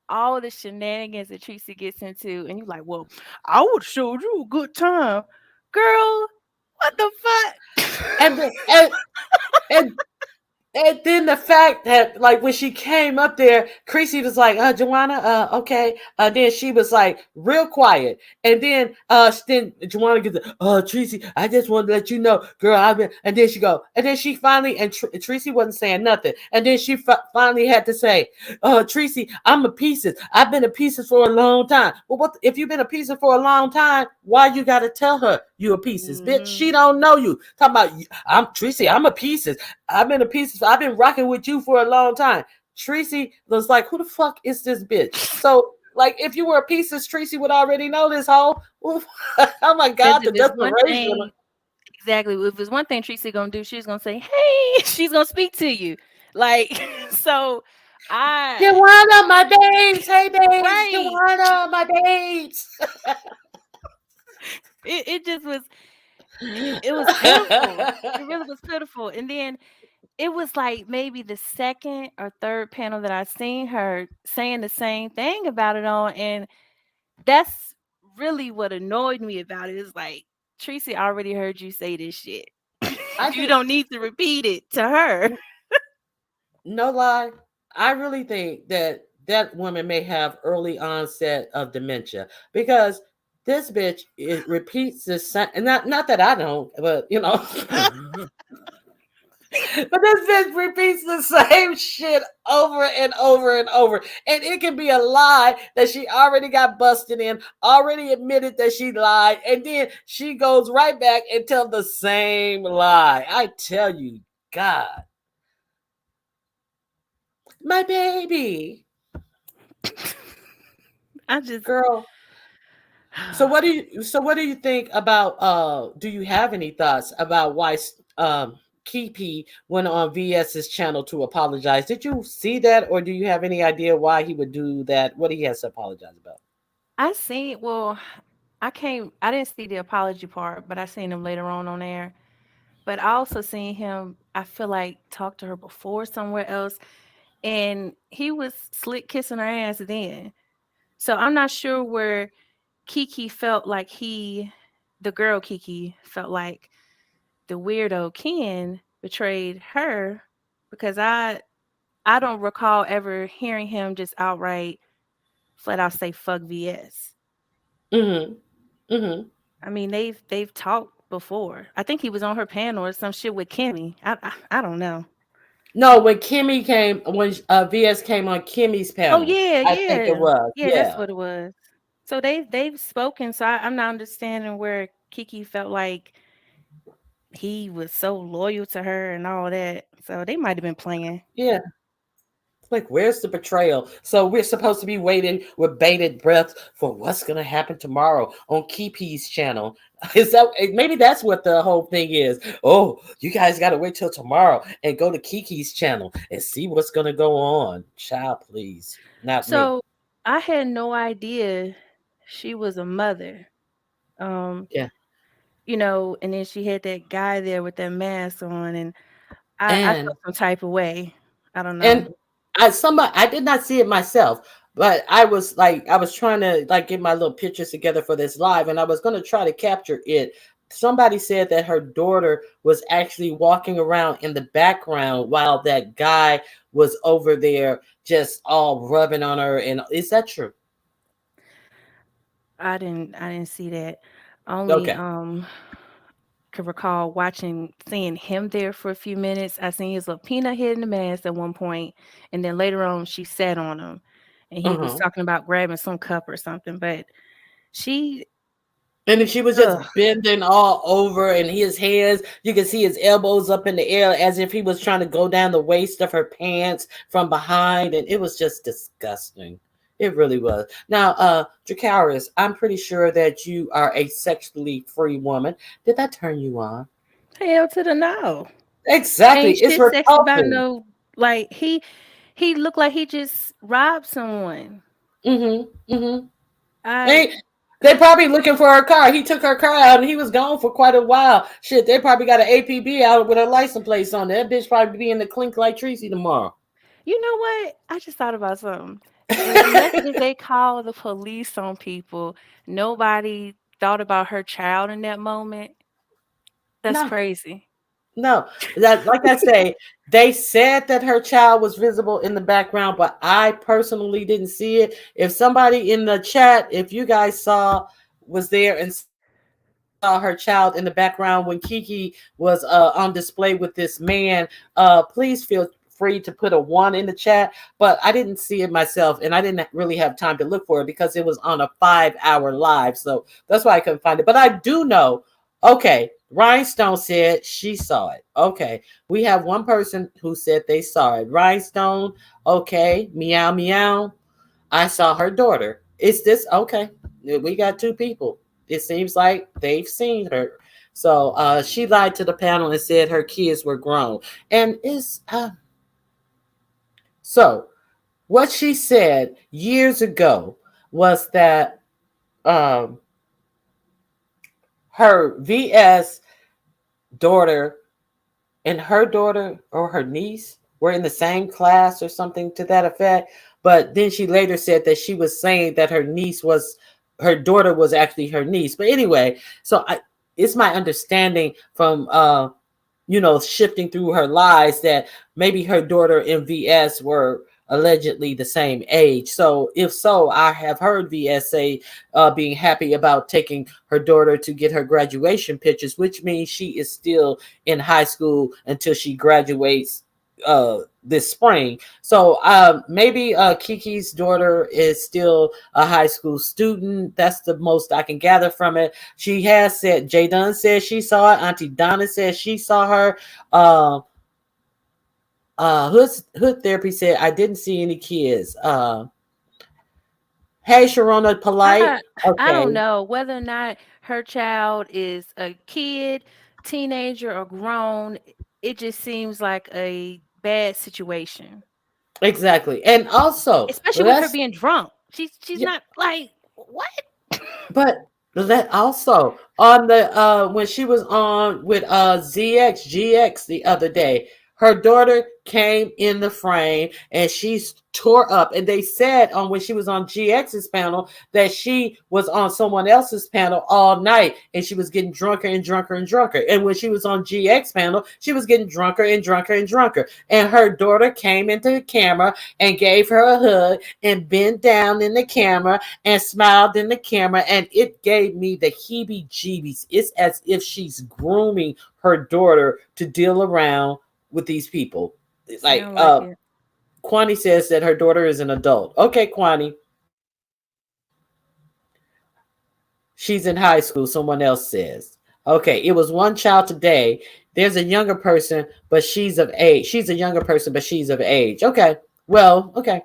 all the shenanigans that Tracy gets into, and you're like, well, I would have showed you a good time. Girl, what the fuck? And and And then the fact that, like, when she came up there, Creasy was like, Joanna, okay. Then she was like, real quiet. And then Joanna gets, Tracy, I just want to let you know, girl, I've been, and then she go, and then she finally, and Tracy wasn't saying nothing. And then she finally had to say, Tracy, I'm a pieces. I've been a pieces for a long time. Well, what, if you've been a pieces for a long time, why you got to tell her you a pieces, bitch? She don't know you. Talking about, I'm Tracy, I'm a pieces. I've been a piece. I've been rocking with you for a long time. Tracy was like, "Who the fuck is this bitch?" So, like, if you were a piece of Tracy would already know this whole. Oh my god, Because the if it's one desperation. thing, exactly, if it's one thing Tracy gonna do, she's gonna say, hey, she's gonna speak to you. Like, so I, Joanna, my babes. Hey, babes. right. Joanna, my babes. It just was, it was pitiful. It really was pitiful. And then it was like maybe the second or third panel that I seen her saying the same thing about it on. And that's really what annoyed me about it. Is like, Tracy already heard you say this shit. I You think, don't need to repeat it to her. no lie, I really think that woman may have early onset of dementia because this bitch, it repeats the same. And not that I don't, but But this bitch repeats the same shit over and over and over. And it can be a lie that she already got busted in, already admitted that she lied, and then she goes right back and tell the same lie. I tell you, God. My baby. I just Girl. So what do you think about do you have any thoughts about why Kiki went on VS's channel to apologize? Did you see that, or do you have any idea why he would do that? What he has to apologize about? I seen, well, I didn't see the apology part, but I seen him later on there. But I also seen him, I feel like, talk to her before somewhere else, and he was slick kissing her ass then. So I'm not sure where Kiki felt like the girl Kiki felt like the weirdo Ken betrayed her, because I don't recall ever hearing him just outright flat out say fuck VS. Mm-hmm. Mm-hmm. I mean, they've talked before. I think he was on her panel or some shit with Kimmy. I don't know. No, when VS came on Kimmy's Oh panel, yeah, I think it yeah, was. yeah. That's Yeah. what it was. So they've spoken. So I'm not understanding where Kiki felt like he was so loyal to her and all that. So they might have been playing. Yeah. Like, where's the betrayal? So we're supposed to be waiting with bated breath for what's going to happen tomorrow on Kiki's channel. Is that maybe that's what the whole thing is? Oh, you guys got to wait till tomorrow and go to Kiki's channel and see what's going to go on. Child, please, not me. So I had no idea she was a mother. Yeah, And then she had that guy there with that mask on, and I and felt some type of way. I don't know. and I did not see it myself, but I was trying to like get my little pictures together for this live, and I was going to try to capture it. Somebody said that her daughter was actually walking around in the background while that guy was over there just all rubbing on her. And is that true? I didn't see that. Only Okay. could recall seeing him there for a few minutes. I seen his little peanut head in the mask at one point, and then later on she sat on him, and he was Uh-huh. talking about grabbing some cup or something. But she, And then she was just ugh, bending all over, and his hands, you can see his elbows up in the air as if he was trying to go down the waist of her pants from behind. And it was just disgusting. It really was. Now, Dracarys, I'm pretty sure that you are a sexually free woman. Did that turn you on? hell to the no. Exactly. Ain't It's shit sexy about repulsive. no, like he looked like he just robbed someone. Mm-hmm. Mm-hmm. I They probably looking for her car. He took her car out and he was gone for quite a while. Shit, they probably got an APB out with her license plate on it. That bitch probably be in the clink like Tracy tomorrow. You know what? I just thought about something. As much as they call the police on people, nobody thought about her child in that moment. That's No, crazy. no. That, like I say, they said that her child was visible in the background, but I personally didn't see it. If somebody in the chat, if you guys was there and saw her child in the background when Kiki was on display with this man, please feel free to put a 1 in the chat. But I didn't see it myself, and I didn't really have time to look for it because it was on a 5-hour live, so that's why I couldn't find it. But I do know. Okay, Rhinestone said she saw it. Okay, we have one person who said they saw it. Rhinestone. Okay, meow meow. I saw her daughter. Is this okay? We got 2 people. It seems like they've seen her. So she lied to the panel and said her kids were grown. And so what she said years ago was that her VS daughter and her daughter or her niece were in the same class or something to that effect. But then she later said that she was saying that her daughter was actually her niece. But anyway, so it's my understanding from shifting through her lies that maybe her daughter and VS were allegedly the same age. So if so, I have heard VS say being happy about taking her daughter to get her graduation pictures, which means she is still in high school until she graduates this spring. So maybe Kiki's daughter is still a high school student. That's the most I can gather from it. She has said, Jay Dunn said she saw it. Auntie Donna said she saw her. Hood Therapy said I didn't see any kids. Hey Sharona Polite. I don't Okay. know whether or not her child is a kid, teenager, or grown. It just seems like a bad situation, Exactly. And also especially with her being drunk. She's yeah, not like what? but that also on the when she was on with GX the other day, Her daughter came in the frame and she's tore up. And they said when she was on GX's panel that she was on someone else's panel all night and she was getting drunker and drunker and drunker. And when she was on GX panel, she was getting drunker and drunker and drunker. And her daughter came into the camera and gave her a hug and bent down in the camera and smiled in the camera. And it gave me the heebie-jeebies. It's as if she's grooming her daughter to deal around with these people. Like Kwani says that her daughter is an adult. Okay, Kwani. She's in high school, someone else says. Okay, it was one child today. There's a younger person, but she's of age. She's a younger person, but she's of age. Okay, well, okay.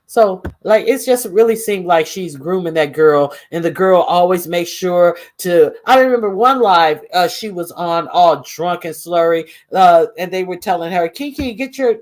So, like, it's just really seemed like she's grooming that girl, and the girl always makes sure to. I remember one live she was on all drunk and slurry, and they were telling her, "Kiki, get your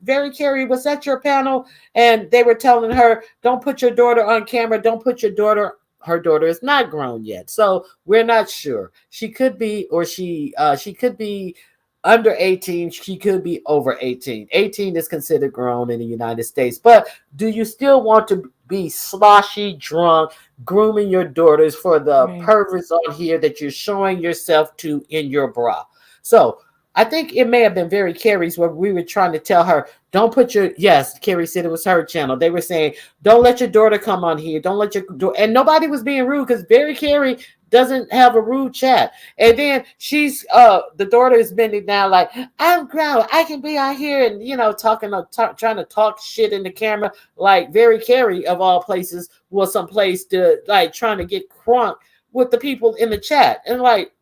Very Carrie, was that your panel?" And they were telling her, "Don't put your daughter on camera. Don't put your daughter." Her daughter is not grown yet, so we're not sure. She could be, or she could be under 18, she could be over 18. 18 is considered grown in the United States. But do you still want to be sloshy, drunk, grooming your daughters for the perverts on here that you're showing yourself to in your bra? So I think it may have been Very Carrie's where we were trying to tell her, don't put your, yes, Carrie said it was her channel. They were saying, don't let your daughter come on here. Don't let your daughter, and nobody was being rude because Very Carrie doesn't have a rude chat. And then she's, the daughter is bending down like, I'm grown. I can be out here and, you know, trying to talk shit in the camera. Like Very Carrie of all places was someplace to like trying to get crunk with the people in the chat. And like,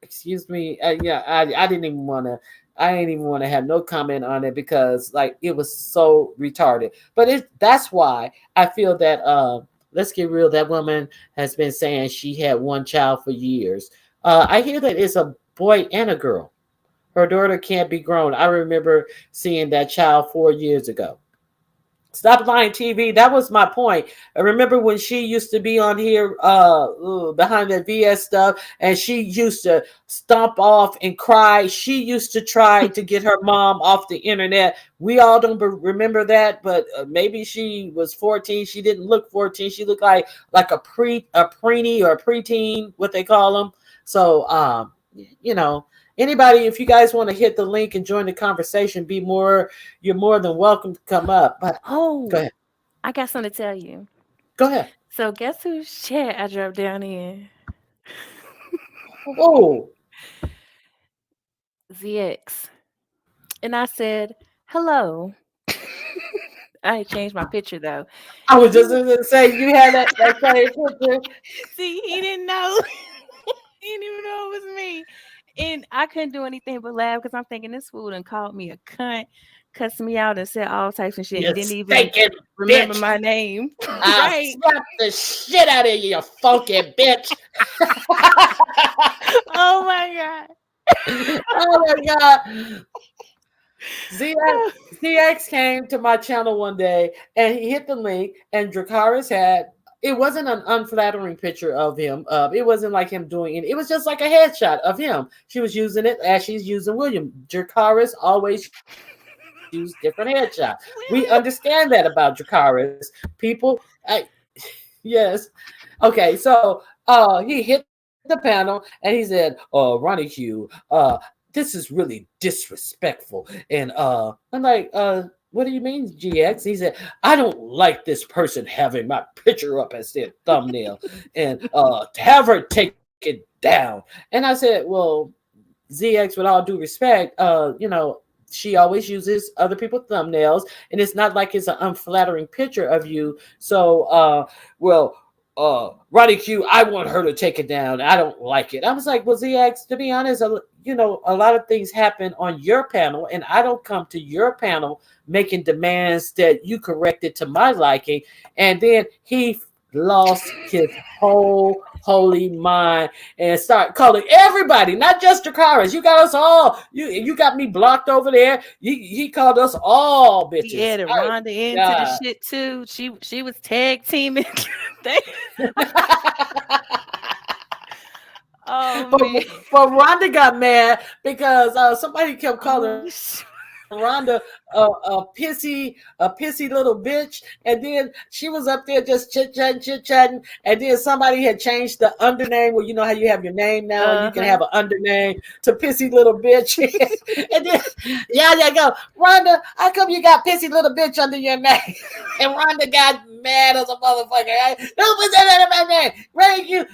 excuse me. Yeah, I didn't even want to. I didn't even want to have no comment on it because like it was so retarded. But that's why I feel that let's get real. That woman has been saying she had one child for years. I hear that it's a boy and a girl. Her daughter can't be grown. I remember seeing that child 4 years ago. Stop Lying TV. That was my point. I remember when she used to be on here behind that VS stuff, and she used to stomp off and cry. She used to try to get her mom off the internet. We all don't remember that, but maybe she was 14. She didn't look 14. She looked like a preemie or a preteen, what they call them. So, you know. Anybody, if you guys want to hit the link and join the conversation, you're more than welcome to come up. But go ahead. I got something to tell you. Go ahead. So guess whose chat I dropped down in? Oh, ZX. And I said, hello. I changed my picture though. I was just going to say you had that same picture. See, he didn't know. He didn't even know it was me. And I couldn't do anything but laugh because I'm thinking this fool done called me a cunt, cussed me out, and said all types of shit. You Didn't even remember my name. I slapped the shit out of you, you funky bitch. Oh my God. Oh my God. ZX came to my channel one day and he hit the link, and Dracarys had. It wasn't an unflattering picture of him. It wasn't like him doing it. It was just like a headshot of him. She was using it as she's using William. Dracarys always use different headshots. We understand that about Dracarys. People, yes. Okay, so he hit the panel and he said, Ronnie Q, this is really disrespectful. And I'm like, what do you mean, GX? He said, I don't like this person having my picture up as their thumbnail and to have her take it down. And I said, well, ZX, with all due respect, you know, she always uses other people's thumbnails, and it's not like it's an unflattering picture of you. So, Roddy Q, I want her to take it down. I don't like it. I was like, well, ZX, to be honest, you know, a lot of things happen on your panel, and I don't come to your panel making demands that you correct it to my liking. And then he lost his whole holy mind and start calling everybody, not just Dracarys. You got us all. You got me blocked over there. He called us all bitches. He added Rhonda into the shit too. She was tag teaming. Oh But, man. but Rhonda got mad because somebody kept calling Oh, Rhonda a pissy little bitch, and then she was up there just chit chatting, and then somebody had changed the undername. Well, you know how you have your name now, and you can have an undername to pissy little bitch, and then yeah, go Rhonda. How come you got pissy little bitch under your name? And Rhonda got mad as a motherfucker. Right? Don't put that under my name, Ronnie Q.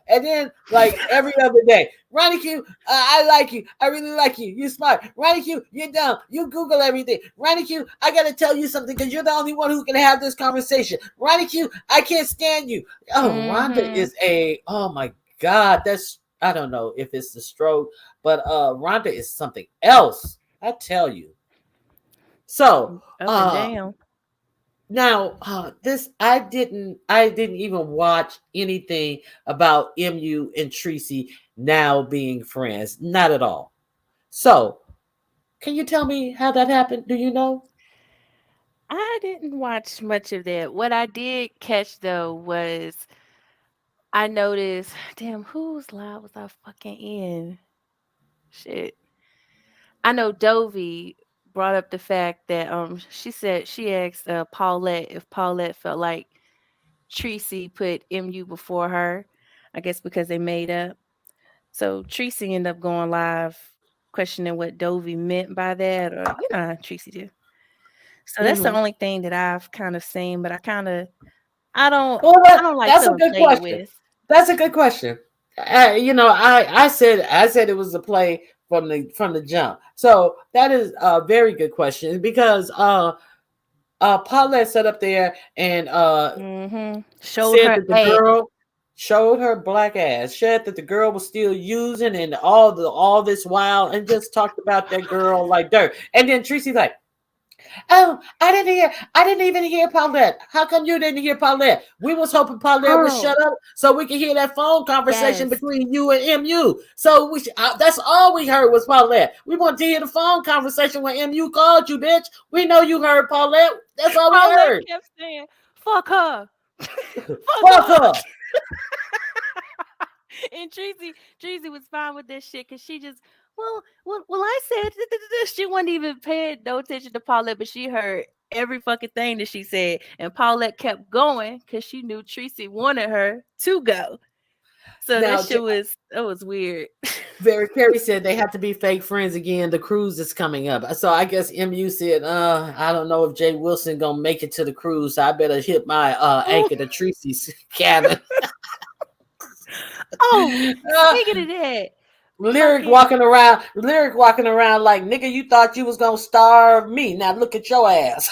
And then like every other day, Ronnie Q, I like you. I really like you. You smart. Ronnie Q, you're dumb. You Google everything. Ronnie Q, I gotta tell you something because you're the only one who can have this conversation. Ronnie Q, I can't stand you. Oh, Rhonda is oh my God. I don't know if it's the stroke, but Rhonda is something else. I tell you. So up and down. now, I didn't even watch anything about MU and Tracy now being friends, not at all. So, can you tell me how that happened? Do you know? I didn't watch much of that. What I did catch though was I noticed, damn, whose live was I fucking in? Shit. I know Dovey brought up the fact that she said she asked Paulette if Paulette felt like Tracy put MU before her. I guess because they made up. So Tracy ended up going live questioning what Dovey meant by that, or you know how Tracy did. So that's the only thing that I've kind of seen, but I don't Well, I don't like that's a feeling good played question. with. That's a good question. I said it was a play from the jump. So that is a very good question because Paulette sat up there and Showed said her that the ass. girl showed her black ass, said that the girl was still using and all this while, and just talked about that girl like dirt. And then Tracy's like, "Oh, I didn't even hear Paulette. How come you didn't hear Paulette? We was hoping Paulette would shut up so we could hear that phone conversation Yes. between you and MU. So that's all we heard was Paulette. We want to hear the phone conversation when MU called you, bitch. We know you heard Paulette. That's all we Paulette heard. kept saying, fuck her. Fuck her." And Tracy was fine with that shit because she just, well, I said she wasn't even paying no attention to Paulette, but she heard every fucking thing that she said, and Paulette kept going because she knew Tracy wanted her to go. So Now, that shit was weird. Very Carey said they have to be fake friends again. The cruise is coming up. So I guess MU said, I don't know if Jay Wilson gonna make it to the cruise. So I better hit my anchor to Tracy's cabin. Speaking of that, Lyric walking around like, nigga, you thought you was gonna starve me. Now look at your ass.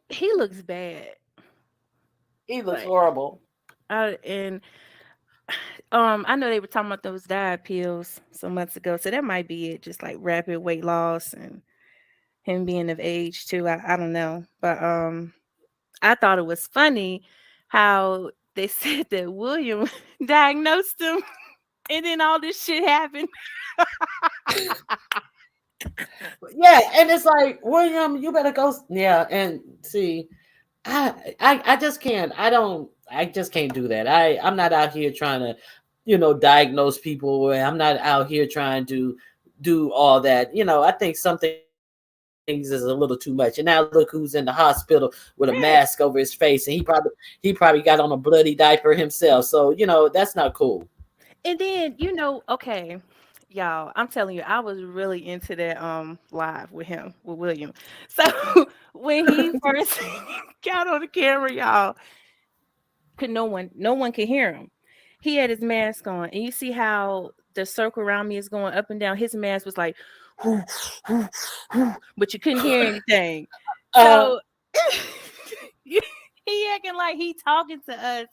he looks bad. He looks horrible. And I know they were talking about those diet pills some months ago, so that might be it. Just like rapid weight loss and him being of age too. I don't know, but I thought it was funny how they said that William diagnosed him, and then all this shit happened. Yeah, and it's like, William, you better go. Yeah, and see, I just can't. I just can't do that. I'm not out here trying to, diagnose people. I'm not out here trying to do all that. I think something things is a little too much. And now look who's in the hospital with a mask over his face, and he probably got on a bloody diaper himself. So that's not cool. And then okay, y'all, I'm telling you, I was really into that live with William. So when he first got on the camera, y'all, no one could hear him. He had his mask on, and you see how the circle around me is going up and down. His mask was like, but you couldn't hear anything. So he acting like he talking to us.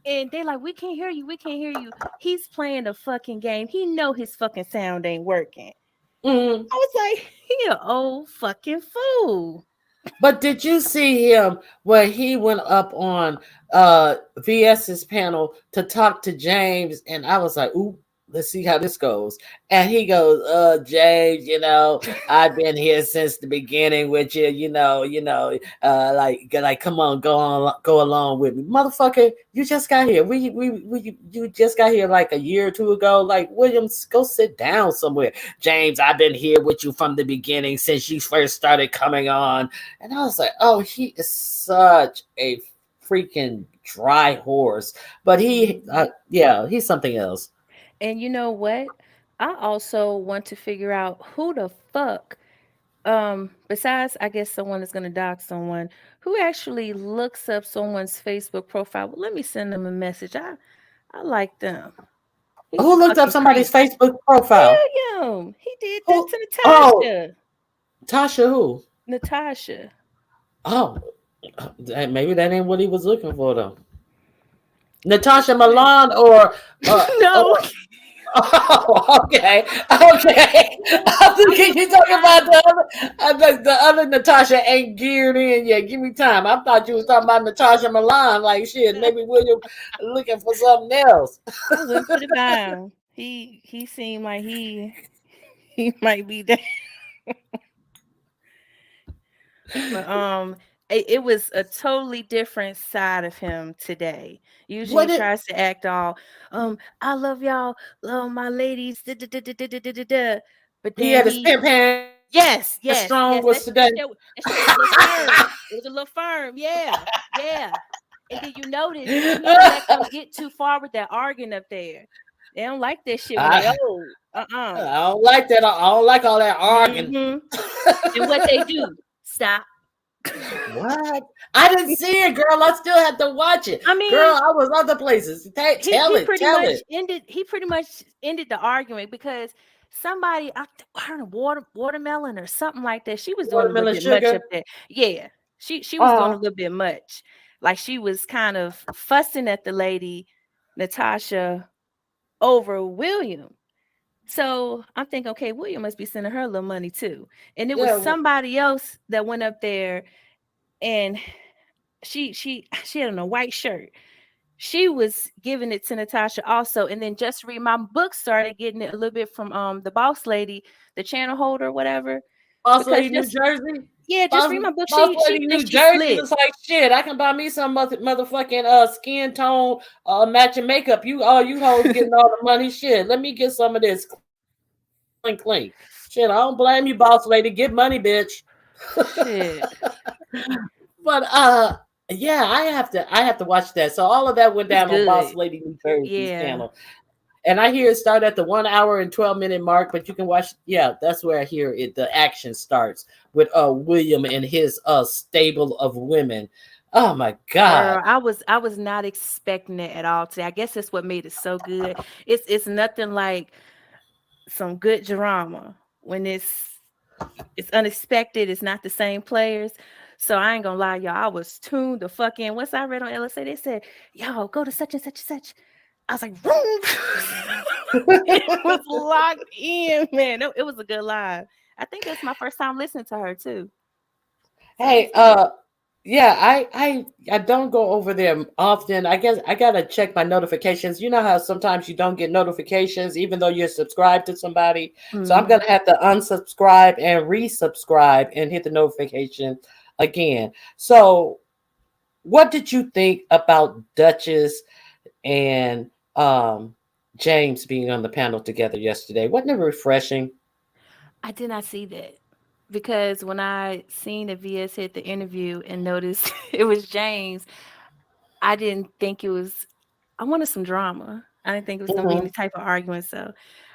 And they're like, we can't hear you. We can't hear you. He's playing a fucking game. He know his fucking sound ain't working. I was like, he an old fucking fool. But did you see him when he went up on VS's panel to talk to James? And I was like, ooh, let's see how this goes. And he goes, James, I've been here since the beginning with you, like, come on, go along with me. Motherfucker, you just got here. You just got here like a year or two ago. Like, Williams, go sit down somewhere. James, I've been here with you from the beginning since you first started coming on. And I was like, oh, he is such a freaking dry horse. But he's something else. And you know what? I also want to figure out who the fuck, besides I guess someone is gonna dox someone, who actually looks up someone's Facebook profile. Well, let me send them a message. I like them. He's Who a looked up fucking somebody's creep. Facebook profile? Yeah, he did that Who? to Oh, Natasha. Tasha who? Natasha. Oh, maybe that ain't what he was looking for though. Natasha Milan or No. oh, okay. I'm thinking you talking about the other Natasha ain't geared in yet. Give me time. I thought you was talking about Natasha Milan. Like shit, maybe William looking for something else. I wouldn't put it by him. He seemed like he might be there. But it was a totally different side of him today. Usually What he it? tries to act all I love y'all, my ladies, da, da, da, da, da, da, da, da. But He then had his pimp hand yes, strong that was today. shit was a little firm. It was a little firm, yeah. And then you notice he didn't let them get too far with that arguing up there. They don't like that shit when they I old. I don't like that. I don't like all that arguing. Mm-hmm. And what they do? Stop. What? I didn't see it, girl. I still have to watch it. I mean, girl, I was other places. Tell he it. pretty Tell much it. ended the argument because somebody, I heard a watermelon or something like that. She was doing a little Watermelon bit much sugar. up there. Yeah, she was doing a little bit much. Like she was kind of fussing at the lady Natasha over William. So I'm thinking, okay, William must be sending her a little money too. And it was Yeah. somebody else that went up there, and she had on a white shirt. She was giving it to Natasha also, and then just read my book started getting it a little bit from the boss lady, the channel holder, whatever. Boss Because Lady New Jersey. just read my book. Boss She Lady New thinks she's Jersey slick. was like shit. I can buy me some motherfucking skin tone matching makeup. You hoes getting all the money. Shit. Let me get some of this. Clink. Shit, I don't blame you, boss lady. Get money, bitch. Shit. But yeah, I have to watch that. So all of that went It's down on Boss good. Lady New Jersey's Yeah. channel. And I hear it start at the 1 hour and 12-minute mark, but you can watch. Yeah, that's where I hear it. The action starts with William and his stable of women. Oh my God. Girl, I was not expecting it at all today. I guess that's what made it so good. It's nothing like some good drama when it's unexpected. It's not the same players. So I ain't gonna lie, y'all. I was tuned the fuck in. Once I read on LSA, they said, "Yo, go to such and such and such." I was like, it was locked in, man. It was a good live. I think that's my first time listening to her too. Hey, yeah, I don't go over there often. I guess I gotta check my notifications. You know how sometimes you don't get notifications even though you're subscribed to somebody. So I'm gonna have to unsubscribe and resubscribe and hit the notification again. So what did you think about Duchess and James being on the panel together yesterday? Wasn't it refreshing? I did not see that. Because when I seen that VS hit the interview and noticed it was James, I didn't think it was. I wanted some drama. I didn't think it was gonna be any type of argument, so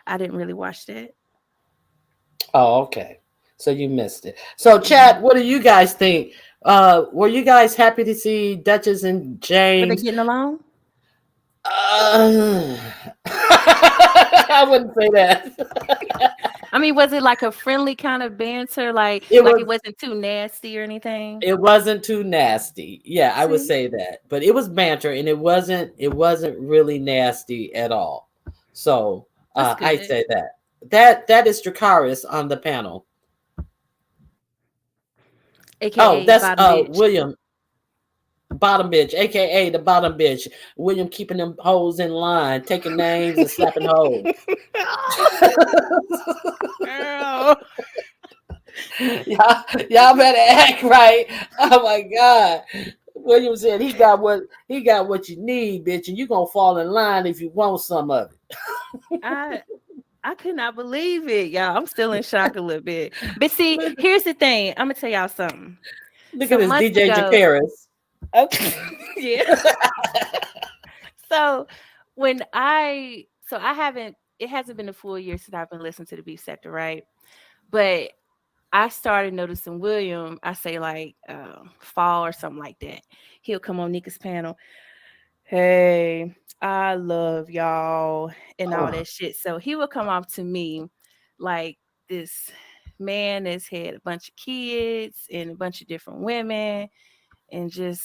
I didn't really watch that. Oh, okay. So you missed it. So, chat, what do you guys think? Were you guys happy to see Duchess and Were they James? getting along? I wouldn't say that. I mean, was it like a friendly kind of banter, like It it was. wasn't too nasty or anything? It wasn't too nasty. Yeah, I would See? say that. But it was banter, and it wasn't really nasty at all. So That's I'd good. say that. That is Dracarys on the panel. AKA That's Bottom Bitch. William. bottom bitch, aka the bottom bitch. William keeping them hoes in line, taking names and slapping hoes. Girl. Y'all better act right. Oh my God. William said he got what you need, bitch, and you gonna fall in line if you want some of it. I could not believe it, y'all. I'm still in shock a little bit. But see, here's the thing. I'm gonna tell y'all something. Look at Some this months DJ ago, Jacaris. okay, yeah. So I haven't. It hasn't been a full year since I've been listening to the Beef Sector, right? But I started noticing William. I say like fall or something like that. He'll come on Nika's panel. Hey, I love y'all and all that shit. So he would come off to me like this man that's had a bunch of kids and a bunch of different women and just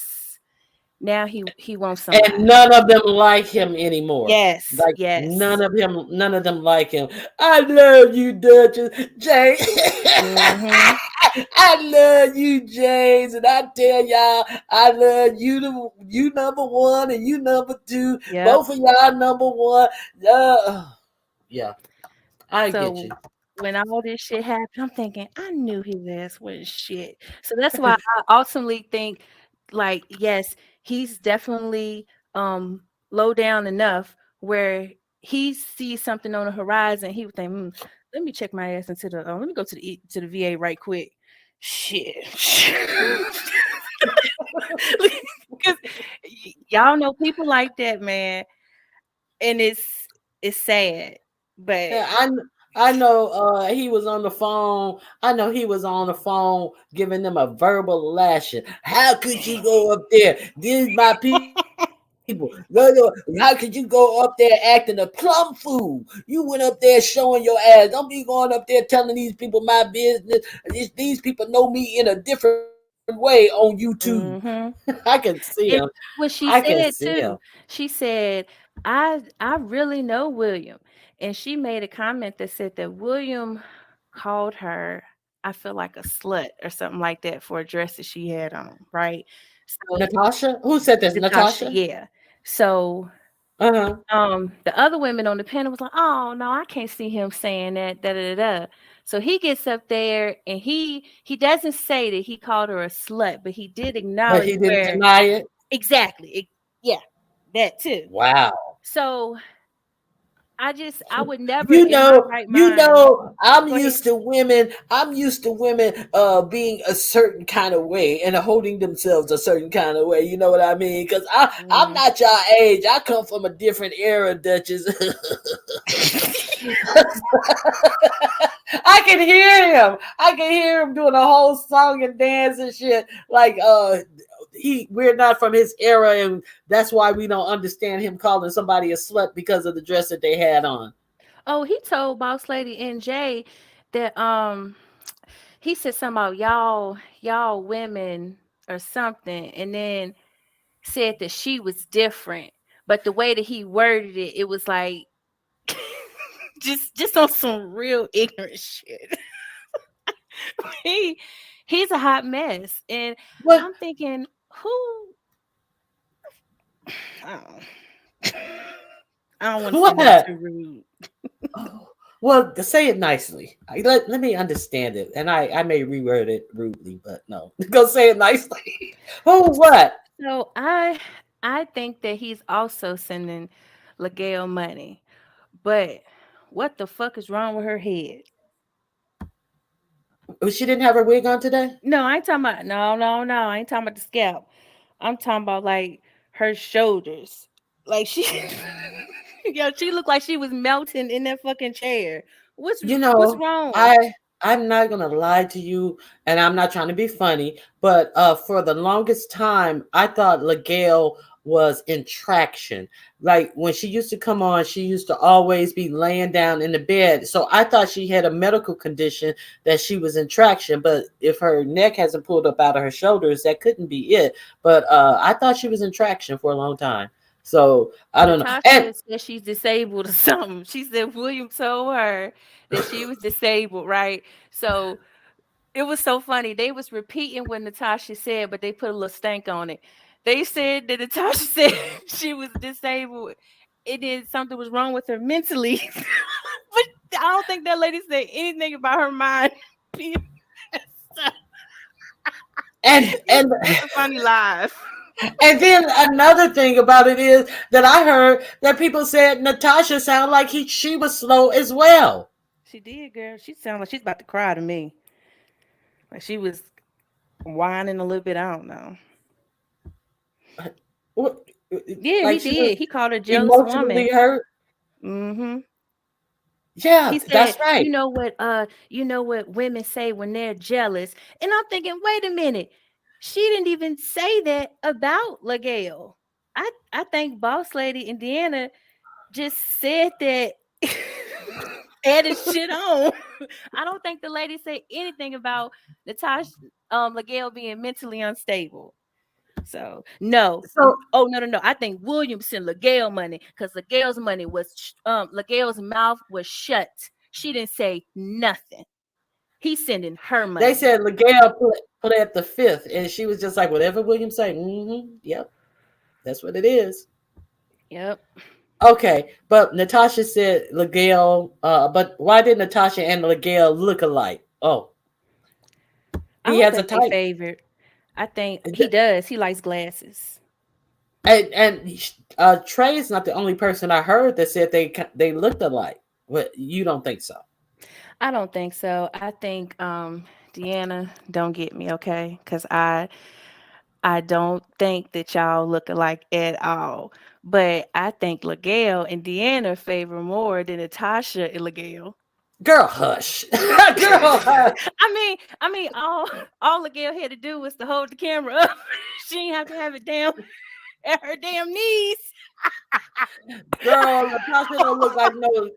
now he wants somebody. And none of them like him anymore. Yes, Like yes. none of them like him. I love you, Duchess. Jay. Mm-hmm. I love you, James, and I tell y'all, I love you. You number one, and you number two. Yep. Both of y'all number one. Yeah, I So get you. when all this shit happened, I'm thinking, I knew his ass wasn't shit. So that's why I ultimately think, like, yes, he's definitely low down enough where he sees something on the horizon. He would think, let me check my ass into the let me go to the VA right quick. Shit. Because y'all know people like that, man. And it's sad. But Yeah, I know he was on the phone. I know he was on the phone giving them a verbal lashing. How could you go up there? These my people. No, how could you go up there acting a plum fool? You went up there showing your ass. Don't be going up there telling these people my business. These people know me in a different way on YouTube. mm-hmm. I can see And him. what she I can said see him. too, she said, I really know William. And she made a comment that said that William called her, I feel like a slut or something like that for a dress that she had on, right? So Natasha? Who said this? Natasha, Natasha? yeah. So Uh-huh. the other women on the panel was like, oh no, I can't see him saying that, da da da. So he gets up there and he doesn't say that he called her a slut, but he did But acknowledge he didn't where deny it. exactly. Yeah, that too. Wow. So I would never in my right mind. I'm Go ahead. used to women. I'm used to women being a certain kind of way and holding themselves a certain kind of way. You know what I mean? Because I'm not your age. I come from a different era, Duchess. I can hear him. I can hear him doing a whole song and dance and shit. Like we're not from his era, and that's why we don't understand him calling somebody a slut because of the dress that they had on. Oh, he told Boss Lady NJ that he said something about y'all women or something, and then said that she was different. But the way that he worded it, it was like just on some real ignorant shit. He's a hot mess, and What? I'm thinking, who? I don't want to say nothing What? too rude. Oh, well, to say it nicely. Let me understand it, and I may reword it rudely, but no, go say it nicely. Oh, what? So I think that he's also sending LaGale money, but what the fuck is wrong with her head? She didn't have her wig on today. No, I ain't talking about no. I ain't talking about the scalp. I'm talking about like her shoulders. Like she yo, she looked like she was melting in that fucking chair. You What's know, wrong? I'm not gonna lie to you, and I'm not trying to be funny, but for the longest time, I thought LaGale was in traction. Like when she used to come on, she used to always be laying down in the bed. So I thought she had a medical condition that she was in traction. But if her neck hasn't pulled up out of her shoulders, that couldn't be it. But I thought she was in traction for a long time. So I don't know. And Natasha said she's disabled or something. She said William told her that she was disabled, right? So it was so funny. They was repeating what Natasha said, but they put a little stank on it. They said that Natasha said she was disabled. It did something was wrong with her mentally. But I don't think that lady said anything about her mind being messed up. And It's a funny laugh. and then another thing about it is that I heard that people said Natasha sounded like she was slow as well. She did, girl. She sounded like she's about to cry to me. Like she was whining a little bit. I don't know. What, Yeah, like he she was did. He called her jealous woman. emotionally hurt. Mm-hmm. Yeah, He said, that's right. you know what women say when they're jealous. And I'm thinking, wait a minute. She didn't even say that about LaGale. I think Boss Lady Indiana just said that added shit on. I don't think the lady said anything about Natasha LaGale being mentally unstable. So no. So Oh no. I think William sent LaGale money because LaGale's money was LaGale's mouth was shut. She didn't say nothing. He's sending her money. they said LaGale put at the fifth, and she was just like, whatever William say. Yep, that's what it is. Yep. Okay, but Natasha said LaGale. But why did Natasha and LaGale look alike? Oh, I he don't has a think they type, favored. I think he does. He likes glasses. and Trey's not the only person I heard that said they looked alike. But you don't think so? I don't think so. I think Deanna, don't get me, okay? Because I don't think that y'all look alike at all. But I think LaGale and Deanna favor more than Natasha and LaGale. Girl, hush. Girl, hush. I mean, all LaGale had to do was to hold the camera up. She didn't have to have it down at her damn knees. Girl, Natasha don't look like no.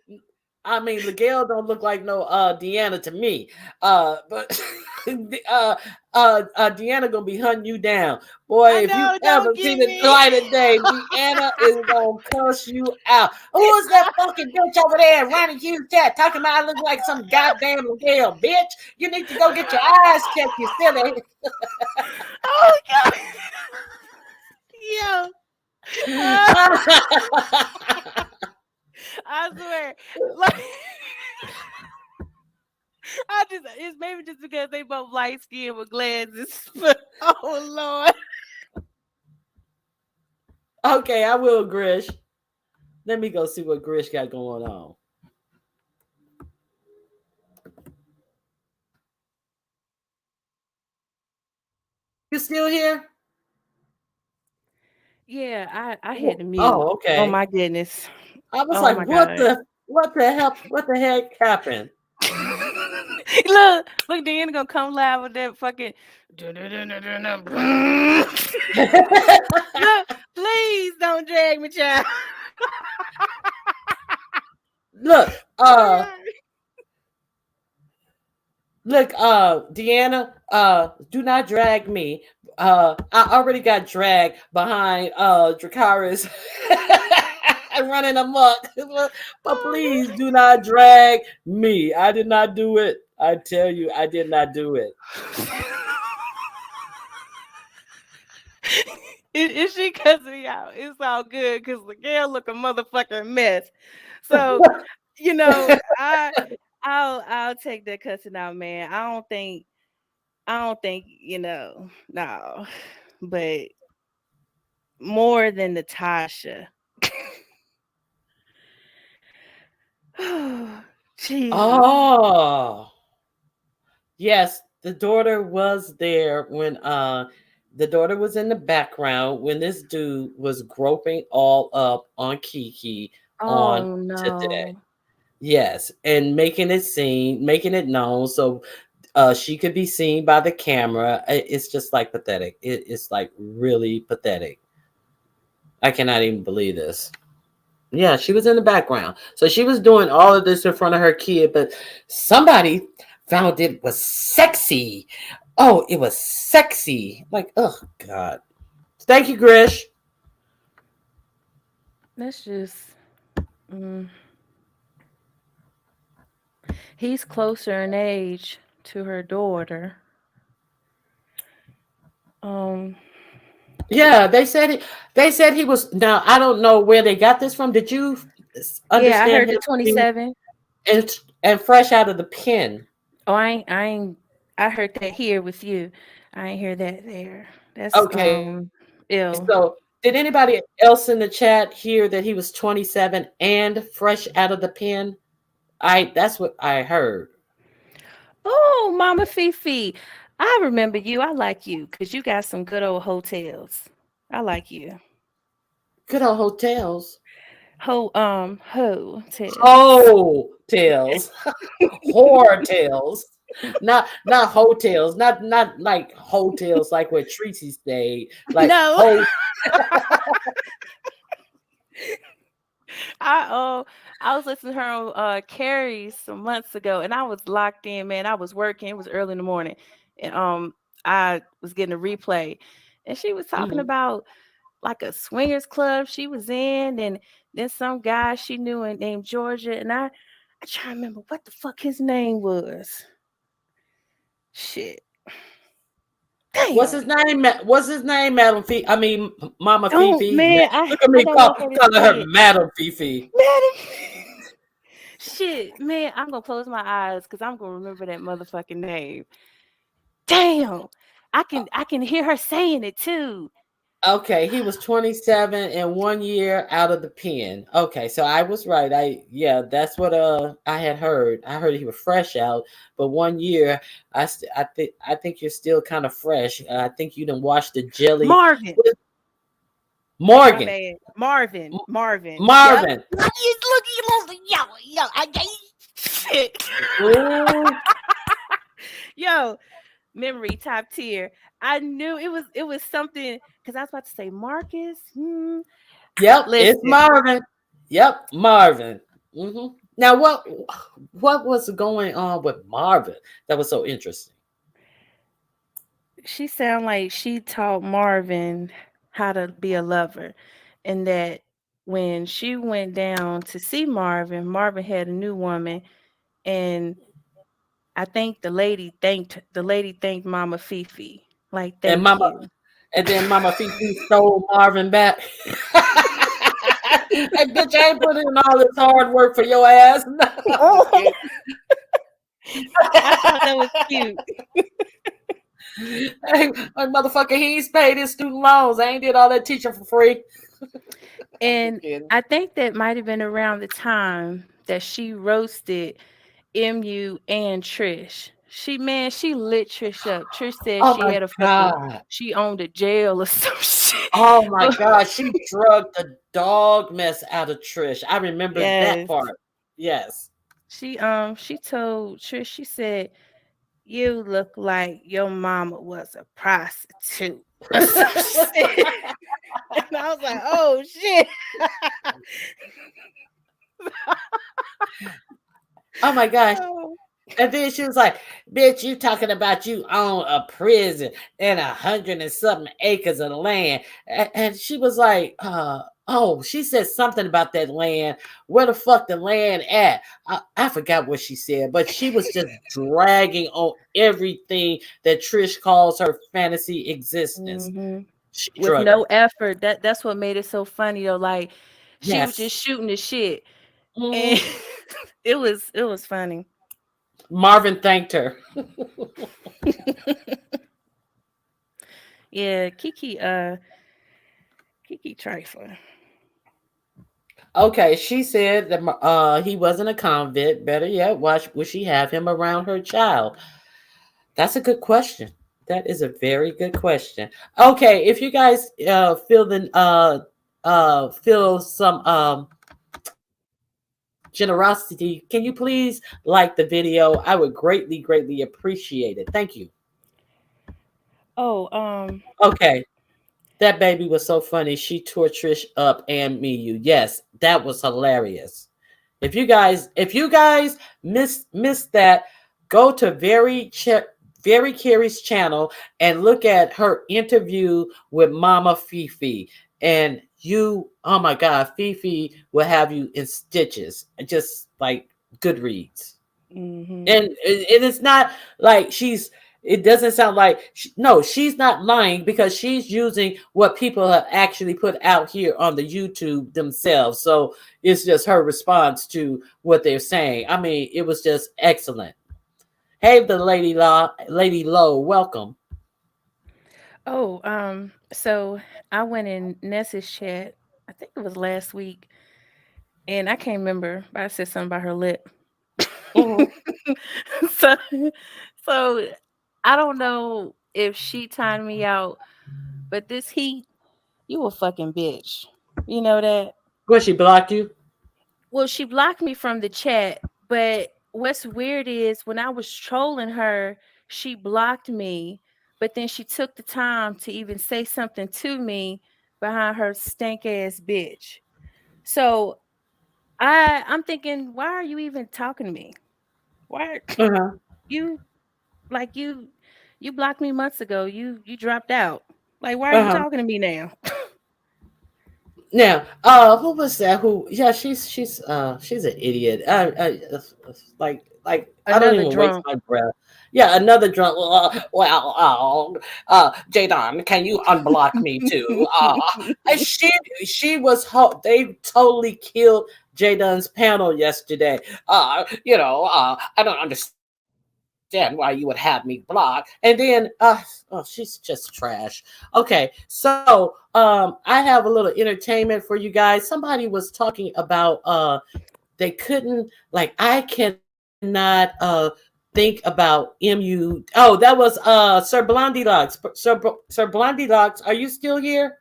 I mean, LaGale don't look like no Deanna to me. But Deanna gonna be hunting you down, boy. I If you know, ever don't see get the me. light of day, Deanna is gonna cuss you out. Who is that fucking bitch over there running huge chat talking about I look like some goddamn LaGale bitch? You need to go get your eyes checked, you silly. Oh God. Yo. I swear. Like it's maybe just because they both light skinned with glasses. But, oh Lord. Okay, I will, Grish. Let me go see what Grish got going on. You still here? Yeah, I had to mute. Oh, okay. Oh my goodness. I was Oh like, my what God. the heck happened? look, Deanna gonna come live with that fucking look, please don't drag me, child. Look, Deanna, do not drag me. I already got dragged behind Dracarys running amok. But please do not drag me. I did not do it. I tell you, I did not do it. Is she cussing me out? It's all good because the girl look a motherfucking mess. So, you know, I'll take that cussing out, man. I don't think, no. But more than Natasha. Jesus. Oh. Yes, the daughter was there when the daughter was in the background when this dude was groping all up on Kiki on today. Yes, and making it known so she could be seen by the camera. It's just like pathetic. It's like really pathetic. I cannot even believe this. Yeah, she was in the background. So she was doing all of this in front of her kid, but somebody found it was sexy. Oh, it was sexy. Like, oh God. Thank you, Grish. That's just he's closer in age to her daughter. Yeah, they said he was. Now I don't know where they got this from. Did you Yeah, I understand heard him the 27. and fresh out of the pen? Oh, I heard that here with you. I ain't hear that there. That's Okay, ill. so did anybody else in the chat hear that he was 27 and fresh out of the pen? That's what I heard. Oh, Mama Fifi. I remember you. I like you because you got some good old hotels. I like you. Good old hotels. Hotels. Hotels. Hotels. Not hotels. Not like hotels like where Tracy stayed. Like No. I was listening to her on Carrie some months ago, and I was locked in, man. I was working. It was early in the morning, and I was getting a replay, and she was talking about like a swingers club she was in, and then some guy she knew named Georgia, and I try to remember what the fuck his name was. Shit. Damn. What's his name? What's his name, Madam Fifi? I mean, Mama Oh Fifi. man, Look at me I gotta look at his calling her shit. Madam Fifi. Madam. Shit, man, I'm gonna close my eyes because I'm gonna remember that motherfucking name. Damn, I can hear her saying it too. Okay, he was 27 and 1 year out of the pen. Okay, so I was right. That's what I had heard. I heard he was fresh out, but 1 year. I think you're still kind of fresh. I think you didn't wash the jelly. Marvin. Morgan. My bad. Marvin. Marvin. Yep. Yo, I can't. Shit. Yo, memory top tier. I knew it was something because I was about to say Marcus. Yep, Listen. it's Marvin. Yep, Marvin. Now, what was going on with Marvin that was so interesting? She sounded like she taught Marvin how to be a lover, and that when she went down to see Marvin, Marvin had a new woman, and I think the lady thanked Mama Fifi. Like, thank you. And then Mama Fifi stole Marvin back. Hey, bitch, I ain't put in all this hard work for your ass. I thought that was cute. Hey, motherfucker, he's paid his student loans. I ain't did all that teaching for free. And I think that might have been around the time that she roasted MU and Trish. She lit Trish up. Trish said she had she owned a jail or some shit. Oh my God, she drugged the dog mess out of Trish. I remember that part. Yes. She told Trish, she said, "You look like your mama was a prostitute." Or some shit. And I was like, oh shit. Oh my gosh. And then she was like, bitch, you talking about you own a prison and 100 and something acres of land. And she was like, she said something about that land. Where the fuck the land at? I forgot what she said, but she was just dragging on everything that Trish calls her fantasy existence. With no effort. That's what made it so funny though. Like she was just shooting the shit. And it was funny. Marvin thanked her. Yeah, Kiki trifling. Okay, she said that he wasn't a convict. Better yet, would she have him around her child? That's a good question. That is a very good question. Okay, if you guys feel some generosity, can you please like the video? I would greatly appreciate it. Thank you. Okay. That baby was so funny. She tore Trish up and me. Yes, that was hilarious. If you guys missed that, go to Very Carey's channel and look at her interview with Mama Fifi. And oh my God, Fifi will have you in stitches, just like Goodreads. And it's not like she's It doesn't sound like no, she's not lying because she's using what people have actually put out here on the YouTube themselves. So it's just her response to what they're saying. I mean, it was just excellent. Hey, the Lady Low, welcome. Oh, so I went in Ness's chat, I think it was last week, and I can't remember, but I said something about her lip. Mhm. so so I don't know if she timed me out, but this heat, you a fucking bitch. You know that? Well, she blocked you. Well, she blocked me from the chat, but what's weird is when I was trolling her, she blocked me, but then she took the time to even say something to me behind her stank ass bitch. So I'm thinking, why are you even talking to me? Why Uh-huh. you like you blocked me months ago. You dropped out. Like, why are you Uh-huh. talking to me now? Now, who was that? Who? Yeah, she's an idiot. Like I don't Another even waste drunk. my breath. Yeah, another drunk. Jadon, can you unblock me too? And she was. They totally killed Jadon's panel yesterday. I don't understand why you would have me block. And then oh, she's just trash. Okay, so I have a little entertainment for you guys. Somebody was talking about they couldn't, like, I cannot think about MU. Oh, that was Sir Blondie Locks. Sir Blondie Locks, are you still here?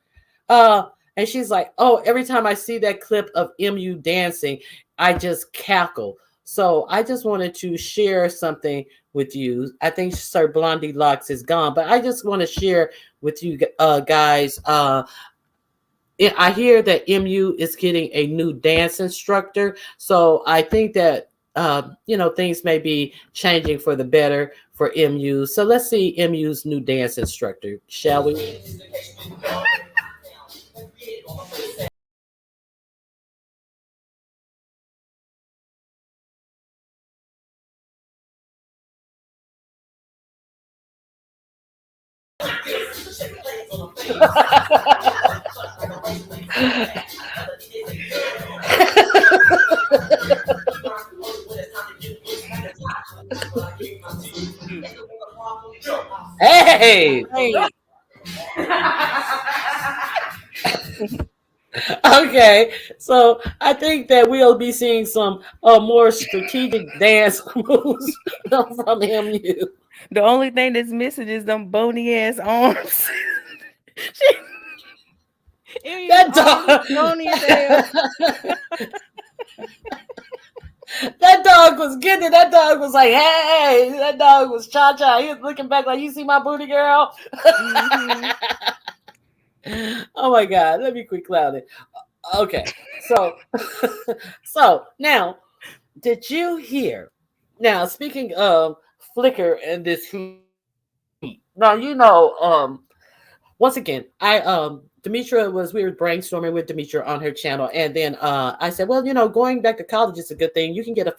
And she's like, oh, every time I see that clip of MU dancing, I just cackle. So I just wanted to share something with you. I think Sir Blondie Locks is gone, but I just want to share with you guys. I hear that MU is getting a new dance instructor, so I think that things may be changing for the better for MU. So let's see MU's new dance instructor, shall we? Hey. Hey, Okay, so I think that we'll be seeing some more strategic dance moves from MU. the only thing that's missing is them bony ass arms. She, Emu's That arms is dog, bony as hell. that dog was getting it. That dog was like, hey, that dog was cha-cha. He was looking back like, you see my booty, girl? Hmm. Oh my God, let me quit clowning. Okay, so so now, did you hear? Now, speaking of Flickr and this heat, now once again, Demetra we were brainstorming with Demetra on her channel, and then I said, well, going back to college is a good thing. You can get a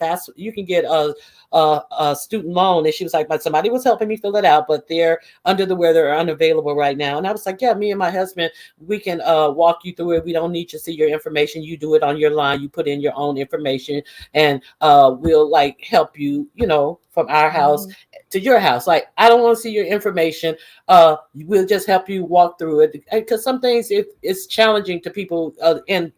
student loan, and she was like, but somebody was helping me fill it out, but they're under the weather, or unavailable right now. And I was like, yeah, me and my husband, we can walk you through it. We don't need to see your information. You do it on your line. You put in your own information, and we'll like help you, from our house to your house. Like, I don't want to see your information. We'll just help you walk through it, because some things it's challenging to people, and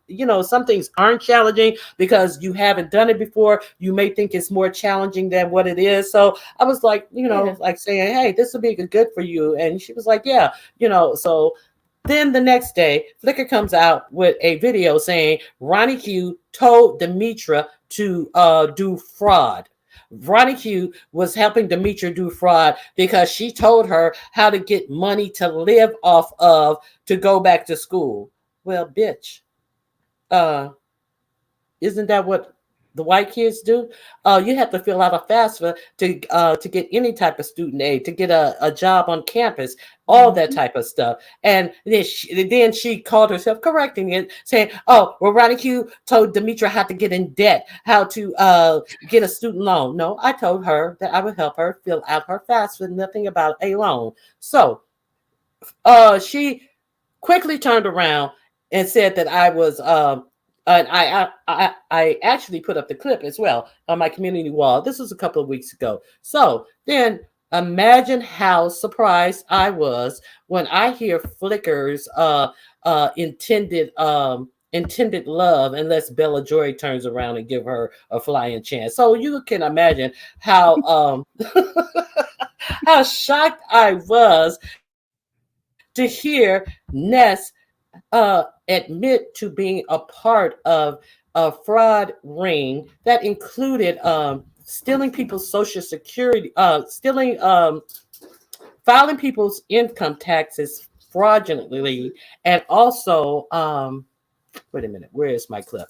some things aren't challenging because you haven't done it before. You may think it's more challenging than what it is. So I was like, Yeah. like saying, hey, this will be good for you. And she was like, yeah, so then the next day, Flickr comes out with a video saying Ronnie Q told Demetra to do fraud. Ronnie Q was helping Demetra do fraud because she told her how to get money to live off of to go back to school. Well, bitch, uh, isn't that what the white kids do. You have to fill out a FAFSA to get any type of student aid, to get a job on campus, all that type of stuff. And then she called herself correcting it, saying, "Oh, well, Ronnie Q told Demetra how to get in debt, how to get a student loan." No, I told her that I would help her fill out her FAFSA, nothing about a loan. So she quickly turned around and said that I was and I actually put up the clip as well on my community wall. This was a couple of weeks ago. So then imagine how surprised I was when I hear Flickr's intended love, unless Bella Joy turns around and give her a flying chance. So you can imagine how how shocked I was to hear Ness admit to being a part of a fraud ring that included stealing people's social security, filing people's income taxes fraudulently, and also wait a minute, where is my clip?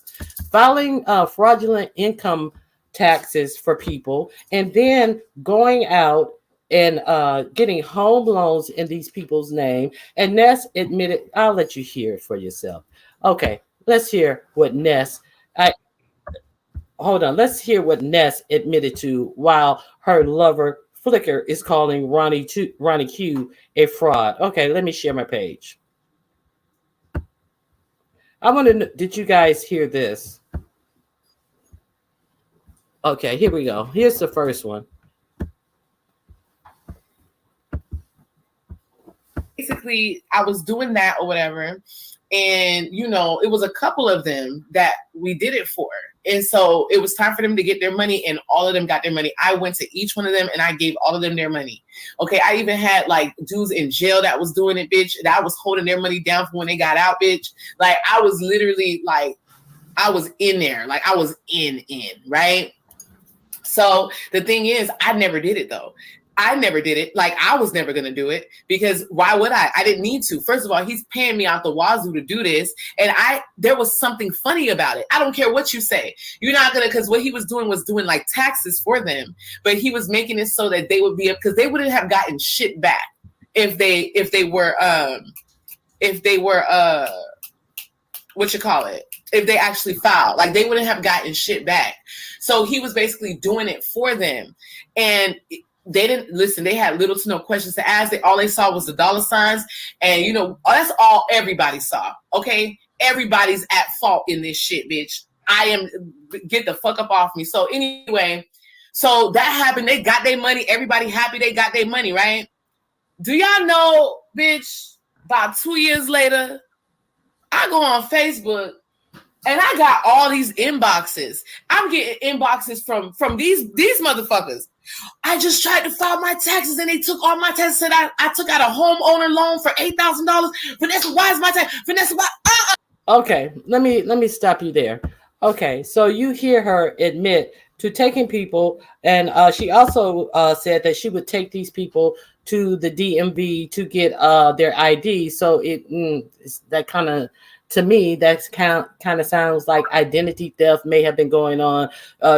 Filing fraudulent income taxes for people, and then going out and getting home loans in these people's name. And Ness admitted, I'll let you hear it for yourself. Okay, let's hear what Ness, let's hear what Ness admitted to while her lover Flickr is calling Ronnie Q a fraud. Okay, let me share my page. I want to know, did you guys hear this? Okay, here we go. Here's the first one. Basically, I was doing that or whatever, and it was a couple of them that we did it for, and so it was time for them to get their money, and all of them got their money. I went to each one of them and I gave all of them their money. Okay, I even had like dudes in jail that was doing it, bitch, that I was holding their money down for when they got out, bitch. Like I was literally like, I was in there, like I was in, right? So the thing is, I never did it though. I never did it. Like I was never going to do it, because why would I? I didn't need to. First of all, he's paying me out the wazoo to do this. And there was something funny about it. I don't care what you say. You're not going to, because what he was doing like taxes for them, but he was making it so that they would be up, because they wouldn't have gotten shit back if they were if they actually filed. Like they wouldn't have gotten shit back. So he was basically doing it for them. And they didn't listen. They had little to no questions to ask. All they saw was the dollar signs. And, that's all everybody saw. Okay. Everybody's at fault in this shit, bitch. Get the fuck up off me. So anyway, so that happened. They got their money. Everybody happy they got their money, right? Do y'all know, bitch, about 2 years later, I go on Facebook and I got all these inboxes. I'm getting inboxes from these motherfuckers. I just tried to file my taxes and they took all my taxes. Said I took out a homeowner loan for $8,000. Vanessa, why is my tax? Vanessa, why? Okay, let me stop you there. Okay, so you hear her admit to taking people, and she also said that she would take these people to the DMV to get their ID. So that kind of, to me, that's kind of sounds like identity theft may have been going on.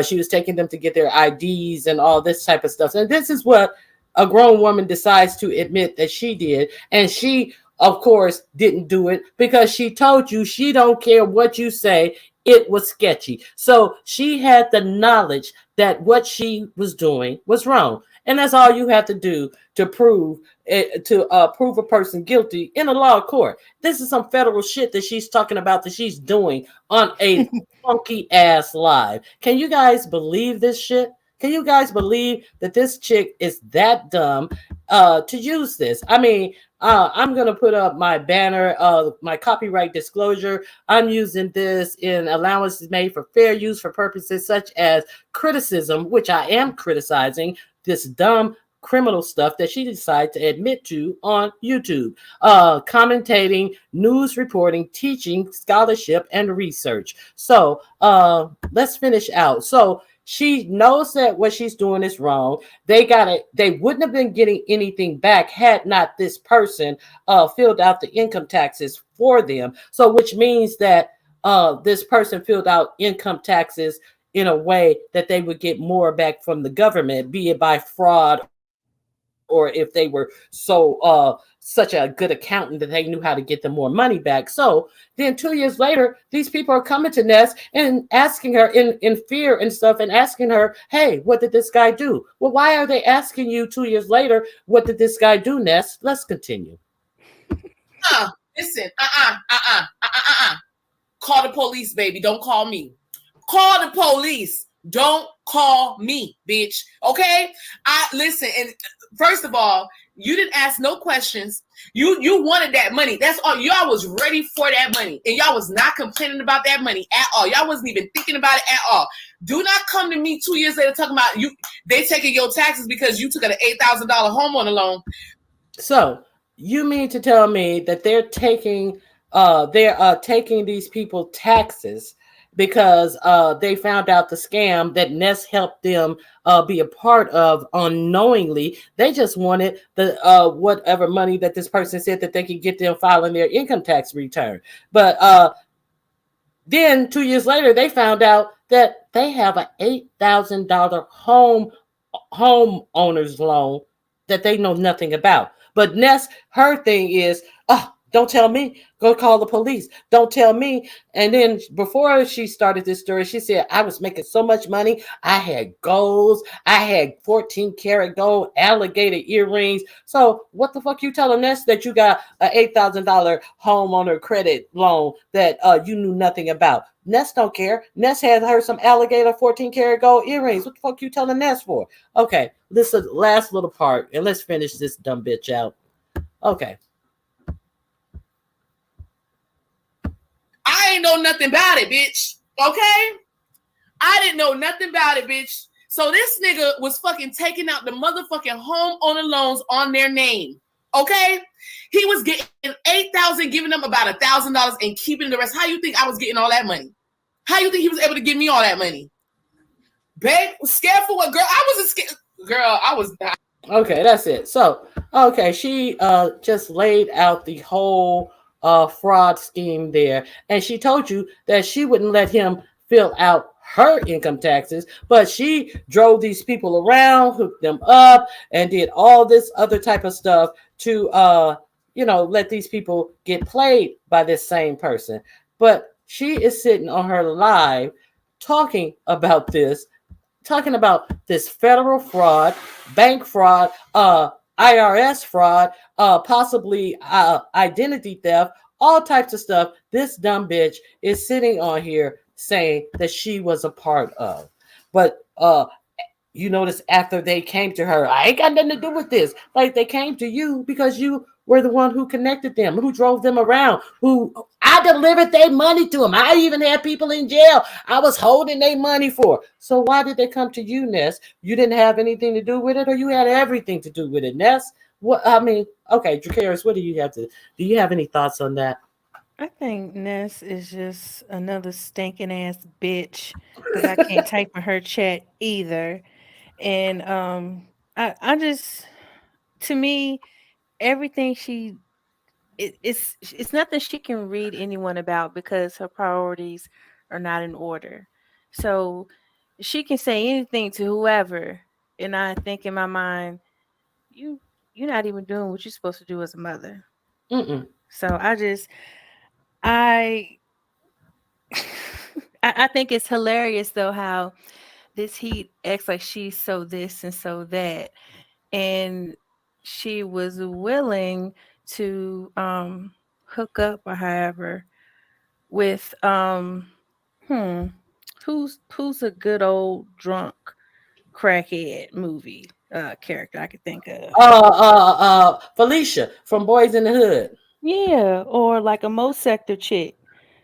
She was taking them to get their IDs and all this type of stuff. And this is what a grown woman decides to admit that she did. And she, of course, didn't do it because she told you she don't care what you say. It was sketchy. So she had the knowledge that what she was doing was wrong. And that's all you have to do to prove a person guilty in a law court. This is some federal shit that she's talking about, that she's doing on a funky ass live. Can you guys believe this shit? Can you guys believe that this chick is that dumb to use this? I mean, I'm going to put up my banner, my copyright disclosure. I'm using this in allowances made for fair use for purposes such as criticism, which I am criticizing this dumb criminal stuff that she decided to admit to on YouTube, commentating, news reporting, teaching, scholarship, and research. So let's finish out. So she knows that what she's doing is wrong. They wouldn't have been getting anything back had not this person filled out the income taxes for them. So which means that this person filled out income taxes in a way that they would get more back from the government, be it by fraud or if they were such a good accountant that they knew how to get them more money back. So then 2 years later, these people are coming to Ness and asking her in fear and stuff and asking her, hey, what did this guy do? Well, why are they asking you 2 years later, what did this guy do, Ness? Let's continue. Listen, call the police, baby. Don't call me. Call the police. Don't call me, bitch. Okay? Listen, and first of all, you didn't ask no questions. You wanted that money. That's all. Y'all was ready for that money. And y'all was not complaining about that money at all. Y'all wasn't even thinking about it at all. Do not come to me 2 years later talking about they taking your taxes because you took an $8,000 homeowner loan. So you mean to tell me that they're taking these people taxes because they found out the scam that Ness helped them be a part of unknowingly? They just wanted the whatever money that this person said that they could get them filing their income tax return. But then 2 years later, they found out that they have an $8,000 homeowner's loan that they know nothing about. But Ness, her thing is, don't tell me. Go call the police. Don't tell me. And then before she started this story, she said, I was making so much money. I had golds. I had 14 karat gold, alligator earrings. So what the fuck you telling Ness that you got an $8,000 homeowner credit loan that you knew nothing about? Ness don't care. Ness had her some alligator 14 karat gold earrings. What the fuck you telling Ness for? Okay, this is the last little part, and let's finish this dumb bitch out. Okay. I ain't know nothing about it, bitch. Okay? I didn't know nothing about it, bitch. So this nigga was fucking taking out the motherfucking homeowner loans on their name. Okay? He was getting $8,000, giving them about $1,000 and keeping the rest. How you think I was getting all that money? How you think he was able to give me all that money? Babe, scared for what? Girl, I wasn't scared. Girl, I was not. Okay, that's it. So, okay, she just laid out the whole fraud scheme there, and she told you that she wouldn't let him fill out her income taxes, but she drove these people around, hooked them up, and did all this other type of stuff to let these people get played by this same person. But she is sitting on her live talking about this federal fraud, bank fraud, IRS fraud, possibly identity theft, all types of stuff. This dumb bitch is sitting on here saying that she was a part of. But you notice after they came to her, I ain't got nothing to do with this. Like, they came to you because you were the one who connected them, who drove them around, who I delivered their money to them. I even had people in jail I was holding their money for. So why did they come to you, Ness? You didn't have anything to do with it, or you had everything to do with it, Ness? What I mean, okay, Dracarys, what do you have any thoughts on that? I think Ness is just another stinking ass bitch because I can't type in her chat either. And I just, to me, everything it's nothing she can read anyone about because her priorities are not in order. So she can say anything to whoever, and I think in my mind, you're not even doing what you're supposed to do as a mother. Mm-mm. So I I think it's hilarious though how this heat acts like she's so this and so that, and she was willing to hook up or however with who's a good old drunk crackhead movie character I could think of. Felicia from Boys in the Hood. Yeah, or like a Mo Sector chick.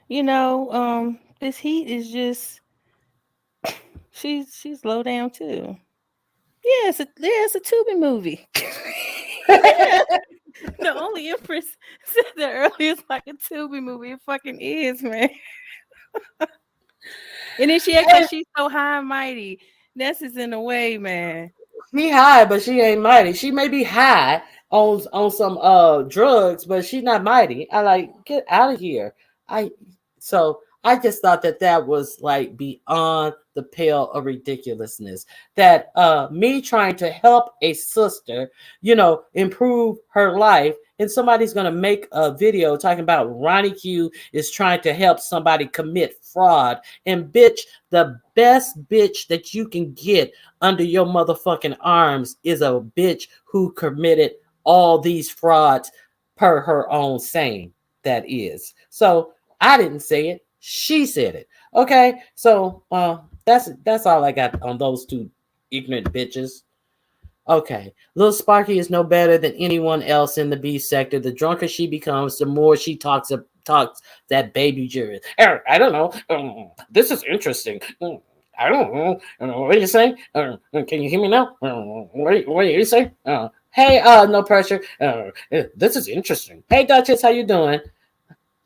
This heat is just she's low down too. Yeah, it's a Tubi movie. The only Empress said that earlier. It's like a Tubi movie. It fucking is, man. And then she acts like she's so high and mighty. Ness is in the way, man. She high, but she ain't mighty. She may be high on some drugs, but she's not mighty. I like, get out of here. I just thought that that was like beyond the pale of ridiculousness. That me trying to help a sister, improve her life, and somebody's gonna make a video talking about Ronnie Q is trying to help somebody commit fraud. And bitch, the best bitch that you can get under your motherfucking arms is a bitch who committed all these frauds per her own saying. That is. So I didn't say it. She said it. Okay. So that's all I got on those two ignorant bitches. Okay. Little Sparky is no better than anyone else in the B sector. The drunker she becomes, the more she talks that baby jury. I don't know. This is interesting. I don't know. What do you say? Can you hear me now? What do you say? Hey, no pressure. This is interesting. Hey, Duchess, how you doing?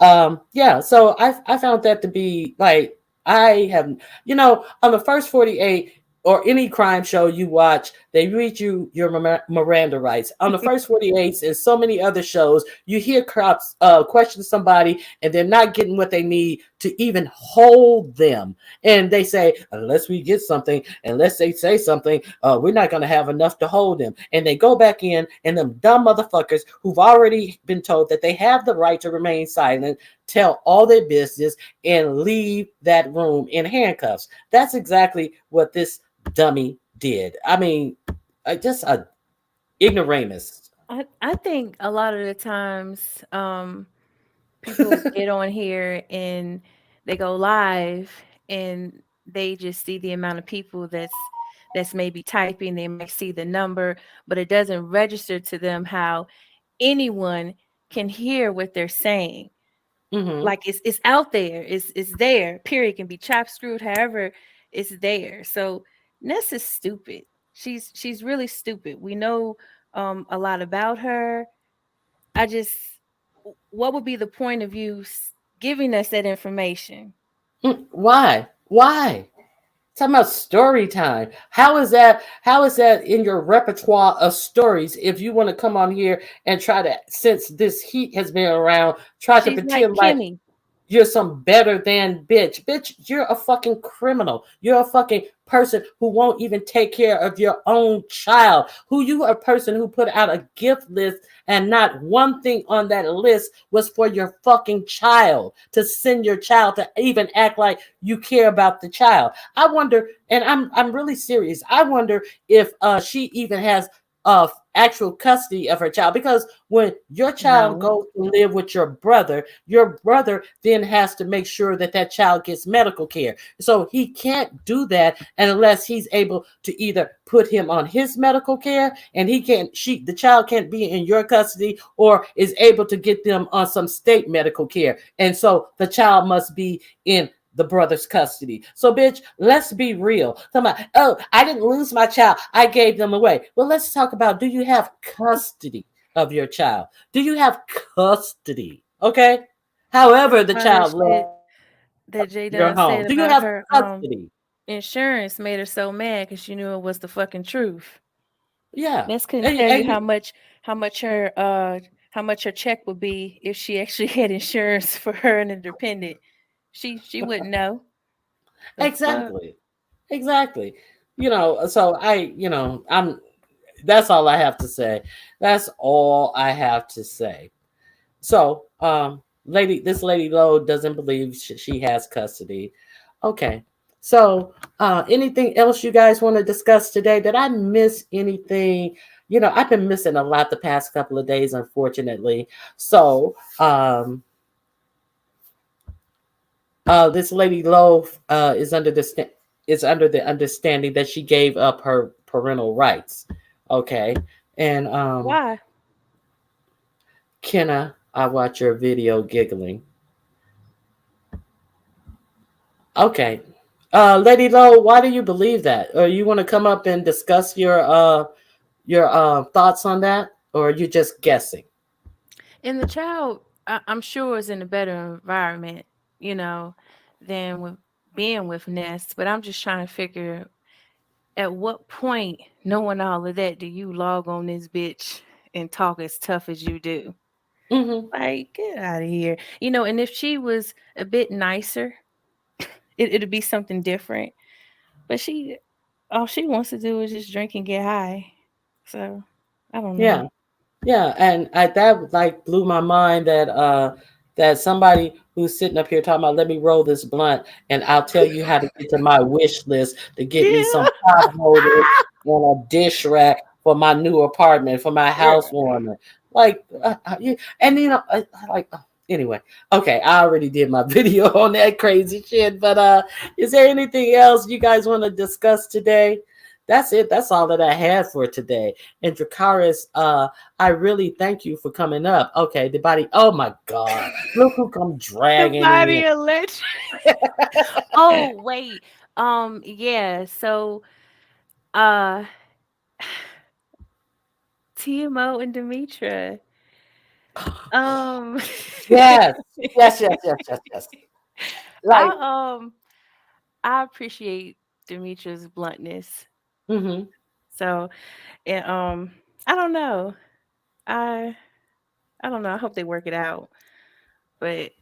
Yeah, so I found that to be like, I have, on the first 48 or any crime show you watch, they read you your Miranda rights. On the first 48s and so many other shows, you hear cops question somebody and they're not getting what they need to even hold them. And they say, unless we get something, unless they say something, we're not going to have enough to hold them. And they go back in, and them dumb motherfuckers who've already been told that they have the right to remain silent tell all their business and leave that room in handcuffs. That's exactly what this dummy did. I mean, just a ignoramus. I think a lot of the times people get on here and they go live and they just see the amount of people that's maybe typing. They might see the number, but it doesn't register to them how anyone can hear what they're saying. Mm-hmm. Like it's out there. It's there. Period. It can be chopped, screwed, however, it's there. So Ness is stupid. She's really stupid. We know a lot about her. I just, what would be the point of you giving us that information? Why? Why? Talking about story time. How is that? How is that in your repertoire of stories? If you want to come on here and try to, since this heat has been around, try to She's like pretend like Kimmy. you're some better than bitch. Bitch, you're a fucking criminal. You're a fucking person who won't even take care of your own child. You are a person who put out a gift list and not one thing on that list was for your fucking child, to send your child, to even act like you care about the child. I wonder, and I'm really serious. I wonder if she even has actual custody of her child, because when your child No. goes to live with your brother then has to make sure that that child gets medical care. So he can't do that unless he's able to either put him on his medical care, and the child can't be in your custody, or is able to get them on some state medical care. And so the child must be in the brother's custody. So, bitch, let's be real. Come on. Oh, I didn't lose my child. I gave them away. Well, let's talk about, do you have custody of your child? Do you have custody? Okay. However, the All that child left shit that J your Dunn home. said Do you about have her custody? insurance made her so mad because she knew it was the fucking truth. Yeah. Ness couldn't And, tell you and you- how much her check would be if she actually had insurance for her and independent. She wouldn't know. The fuck? exactly. Exactly. So that's all I have to say. That's all I have to say. So, this lady Lowe doesn't believe she has custody. Okay. So, anything else you guys want to discuss today? Did I miss anything? I've been missing a lot the past couple of days, unfortunately. So, this lady Lowe is under the understanding that she gave up her parental rights. Okay. And Why? Kenna, I watch your video giggling. Okay. Lady Lowe, why do you believe that? Or you want to come up and discuss your thoughts on that? Or are you just guessing? And the child, I'm sure, is in a better environment, than with being with Ness. But I'm just trying to figure, at what point, knowing all of that, do you log on this bitch and talk as tough as you do? Mm-hmm. Like, get out of here. And if she was a bit nicer, it'll be something different. But all she wants to do is just drink and get high. So I don't know. Yeah. Yeah, and that like blew my mind that somebody who's sitting up here talking about let me roll this blunt and I'll tell you how to get to my wish list to get me some Yeah. pot holders and a dish rack for my new apartment for my housewarming. Like, and like anyway. Okay, I already did my video on that crazy shit. But is there anything else you guys want to discuss today? That's it. That's all that I had for today. And Dracaris, I really thank you for coming up. Okay, the body. Oh my God, look who come The dragging body in. electric. Oh wait. Yeah. So uh TMO and Demetra. Um Yes, yes, yes, yes, yes, yes. Like, I I appreciate Demetra's bluntness. mm-hmm. So and I don't know. I I don't know. I hope they work it out. But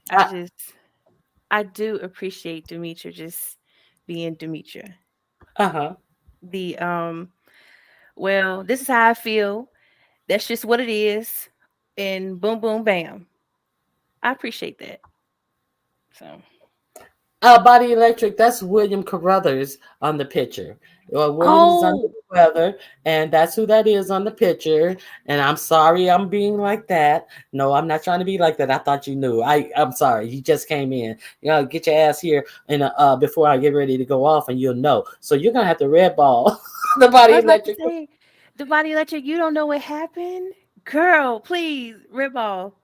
I do appreciate Demetra just being Demetra. Uh-huh. The well, this is how I feel. That's just what it is. And boom boom bam. I appreciate that. So Body Electric, that's William Carruthers on the picture. William is under oh the weather, and that's who that is on the picture. And I'm sorry I'm being like that. No, I'm not trying to be like that. I thought you knew. I'm sorry. You just came in. Get your ass here and before I get ready to go off, and you'll know. So you're gonna have to red ball the I Body was about to Electric. say the body electric, you don't know what happened? Girl, please, riball.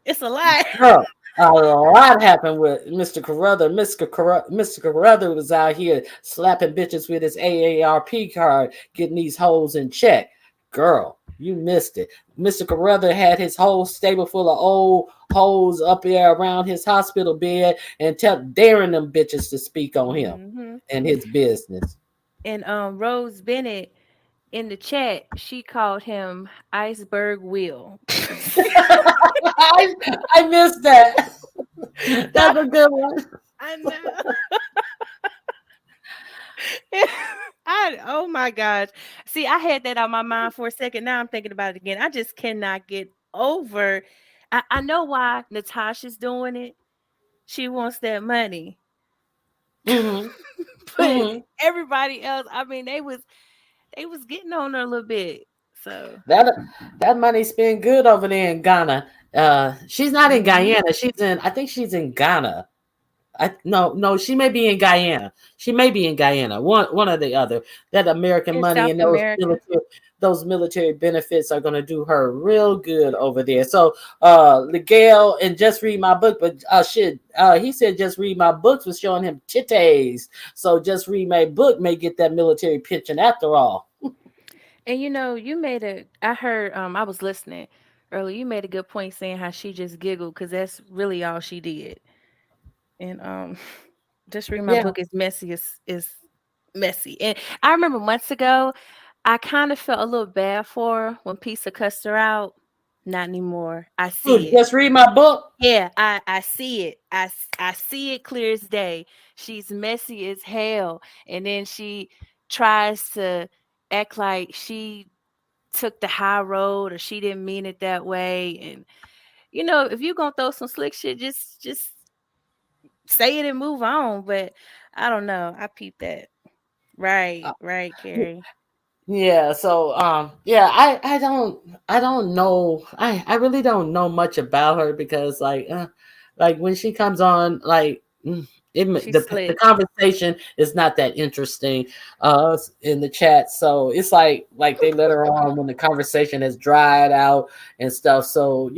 It's a lie. Girl, a lot happened with Mr. Carruthers. Mr. Carruthers was out here slapping bitches with his AARP card, getting these hoes in check. Girl, you missed it. Mr. Carruthers had his whole stable full of old hoes up there around his hospital bed and daring them bitches to speak on him Hmm. and his business. And Rose Bennett in the chat, she called him Iceberg Will. I missed that. That's a good one. I know. Oh my gosh. See, I had that on my mind for a second. Now I'm thinking about it again. I just cannot get over. I know why Natasha's doing it. She wants that money. Mm-hmm. But Mm-hmm. everybody else, I mean, they was getting on her a little bit. So That money's been good over there in Ghana. She's not in mhm. Guyana. I think she's in Ghana. No, she may be in Guyana. She may be in Guyana. One or the other. That American In money South and America. those military benefits are gonna do her real good over there. So Miguel and just read my book, but he said just read my books was showing him titties. So just read my book may get that military pension after all. And I heard I was listening earlier. You made a good point saying how she just giggled because that's really all she did. And just read my Yeah. book is messy is messy. And I remember months ago, I kind of felt a little bad for her when Pizza cussed her out. Not anymore. I Ooh, see it. just read my book. Yeah, I see it. I see it clear as day. She's messy as hell. And then she tries to act like she took the high road or she didn't mean it that way. And if you're gonna throw some slick shit, just say it and move on. But I don't know. I peeped that. Right, Carrie. Yeah, so yeah, I don't know. I really don't know much about her because like when she comes on She's the slick. conversation is not that interesting in the chat. So it's like they let her on when the conversation has dried out and stuff. So,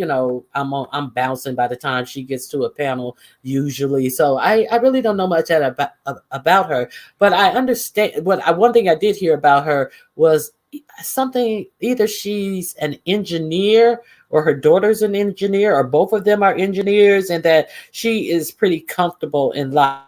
I'm bouncing by the time she gets to a panel usually. So I really don't know much about her. But I understand one thing I did hear about her was something either she's an engineer or her daughter's an engineer or both of them are engineers and that she is pretty comfortable in life.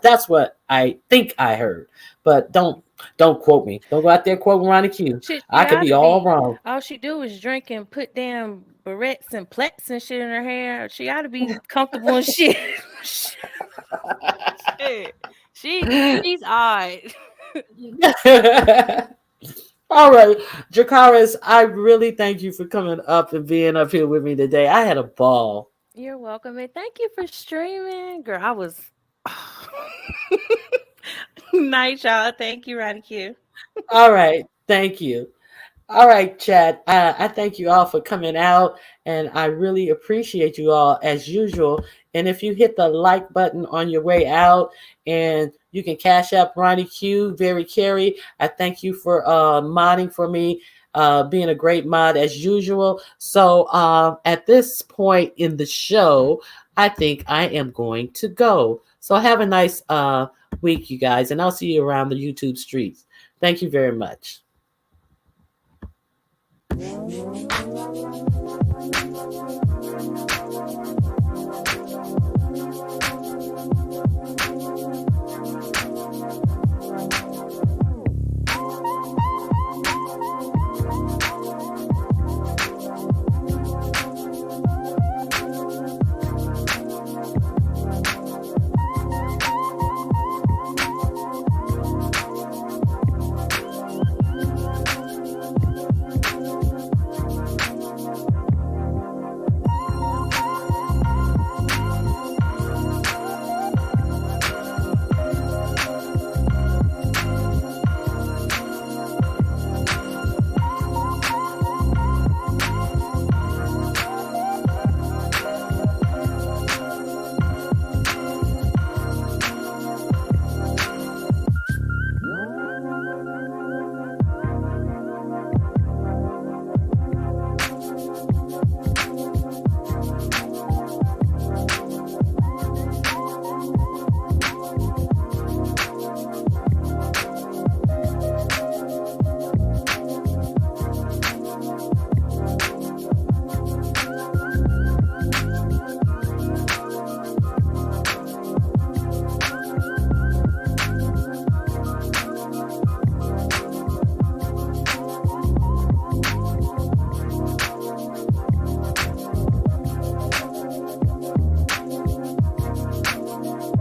That's what I think I heard. But don't quote me. Don't go out there quoting Ronnie Q. She I could ought be to all be. wrong. All she do is drink and put damn barrettes and plaits and shit in her hair. She ought to be comfortable and shit. shit. She's odd. All right, Jakaris, I really thank you for coming up and being up here with me today. I had a ball. You're welcome, and thank you for streaming, girl. I was night, y'all. Thank you, Ronnie Q. All right, thank you. All right, chat. I thank you all for coming out, and I really appreciate you all as usual. And if you hit the like button on your way out, and you can cash up Ronnie Q, Very Carey. I thank you for modding for me, being a great mod as usual. So at this point in the show, I think I am going to go. So have a nice week, you guys, and I'll see you around the YouTube streets. Thank you very much.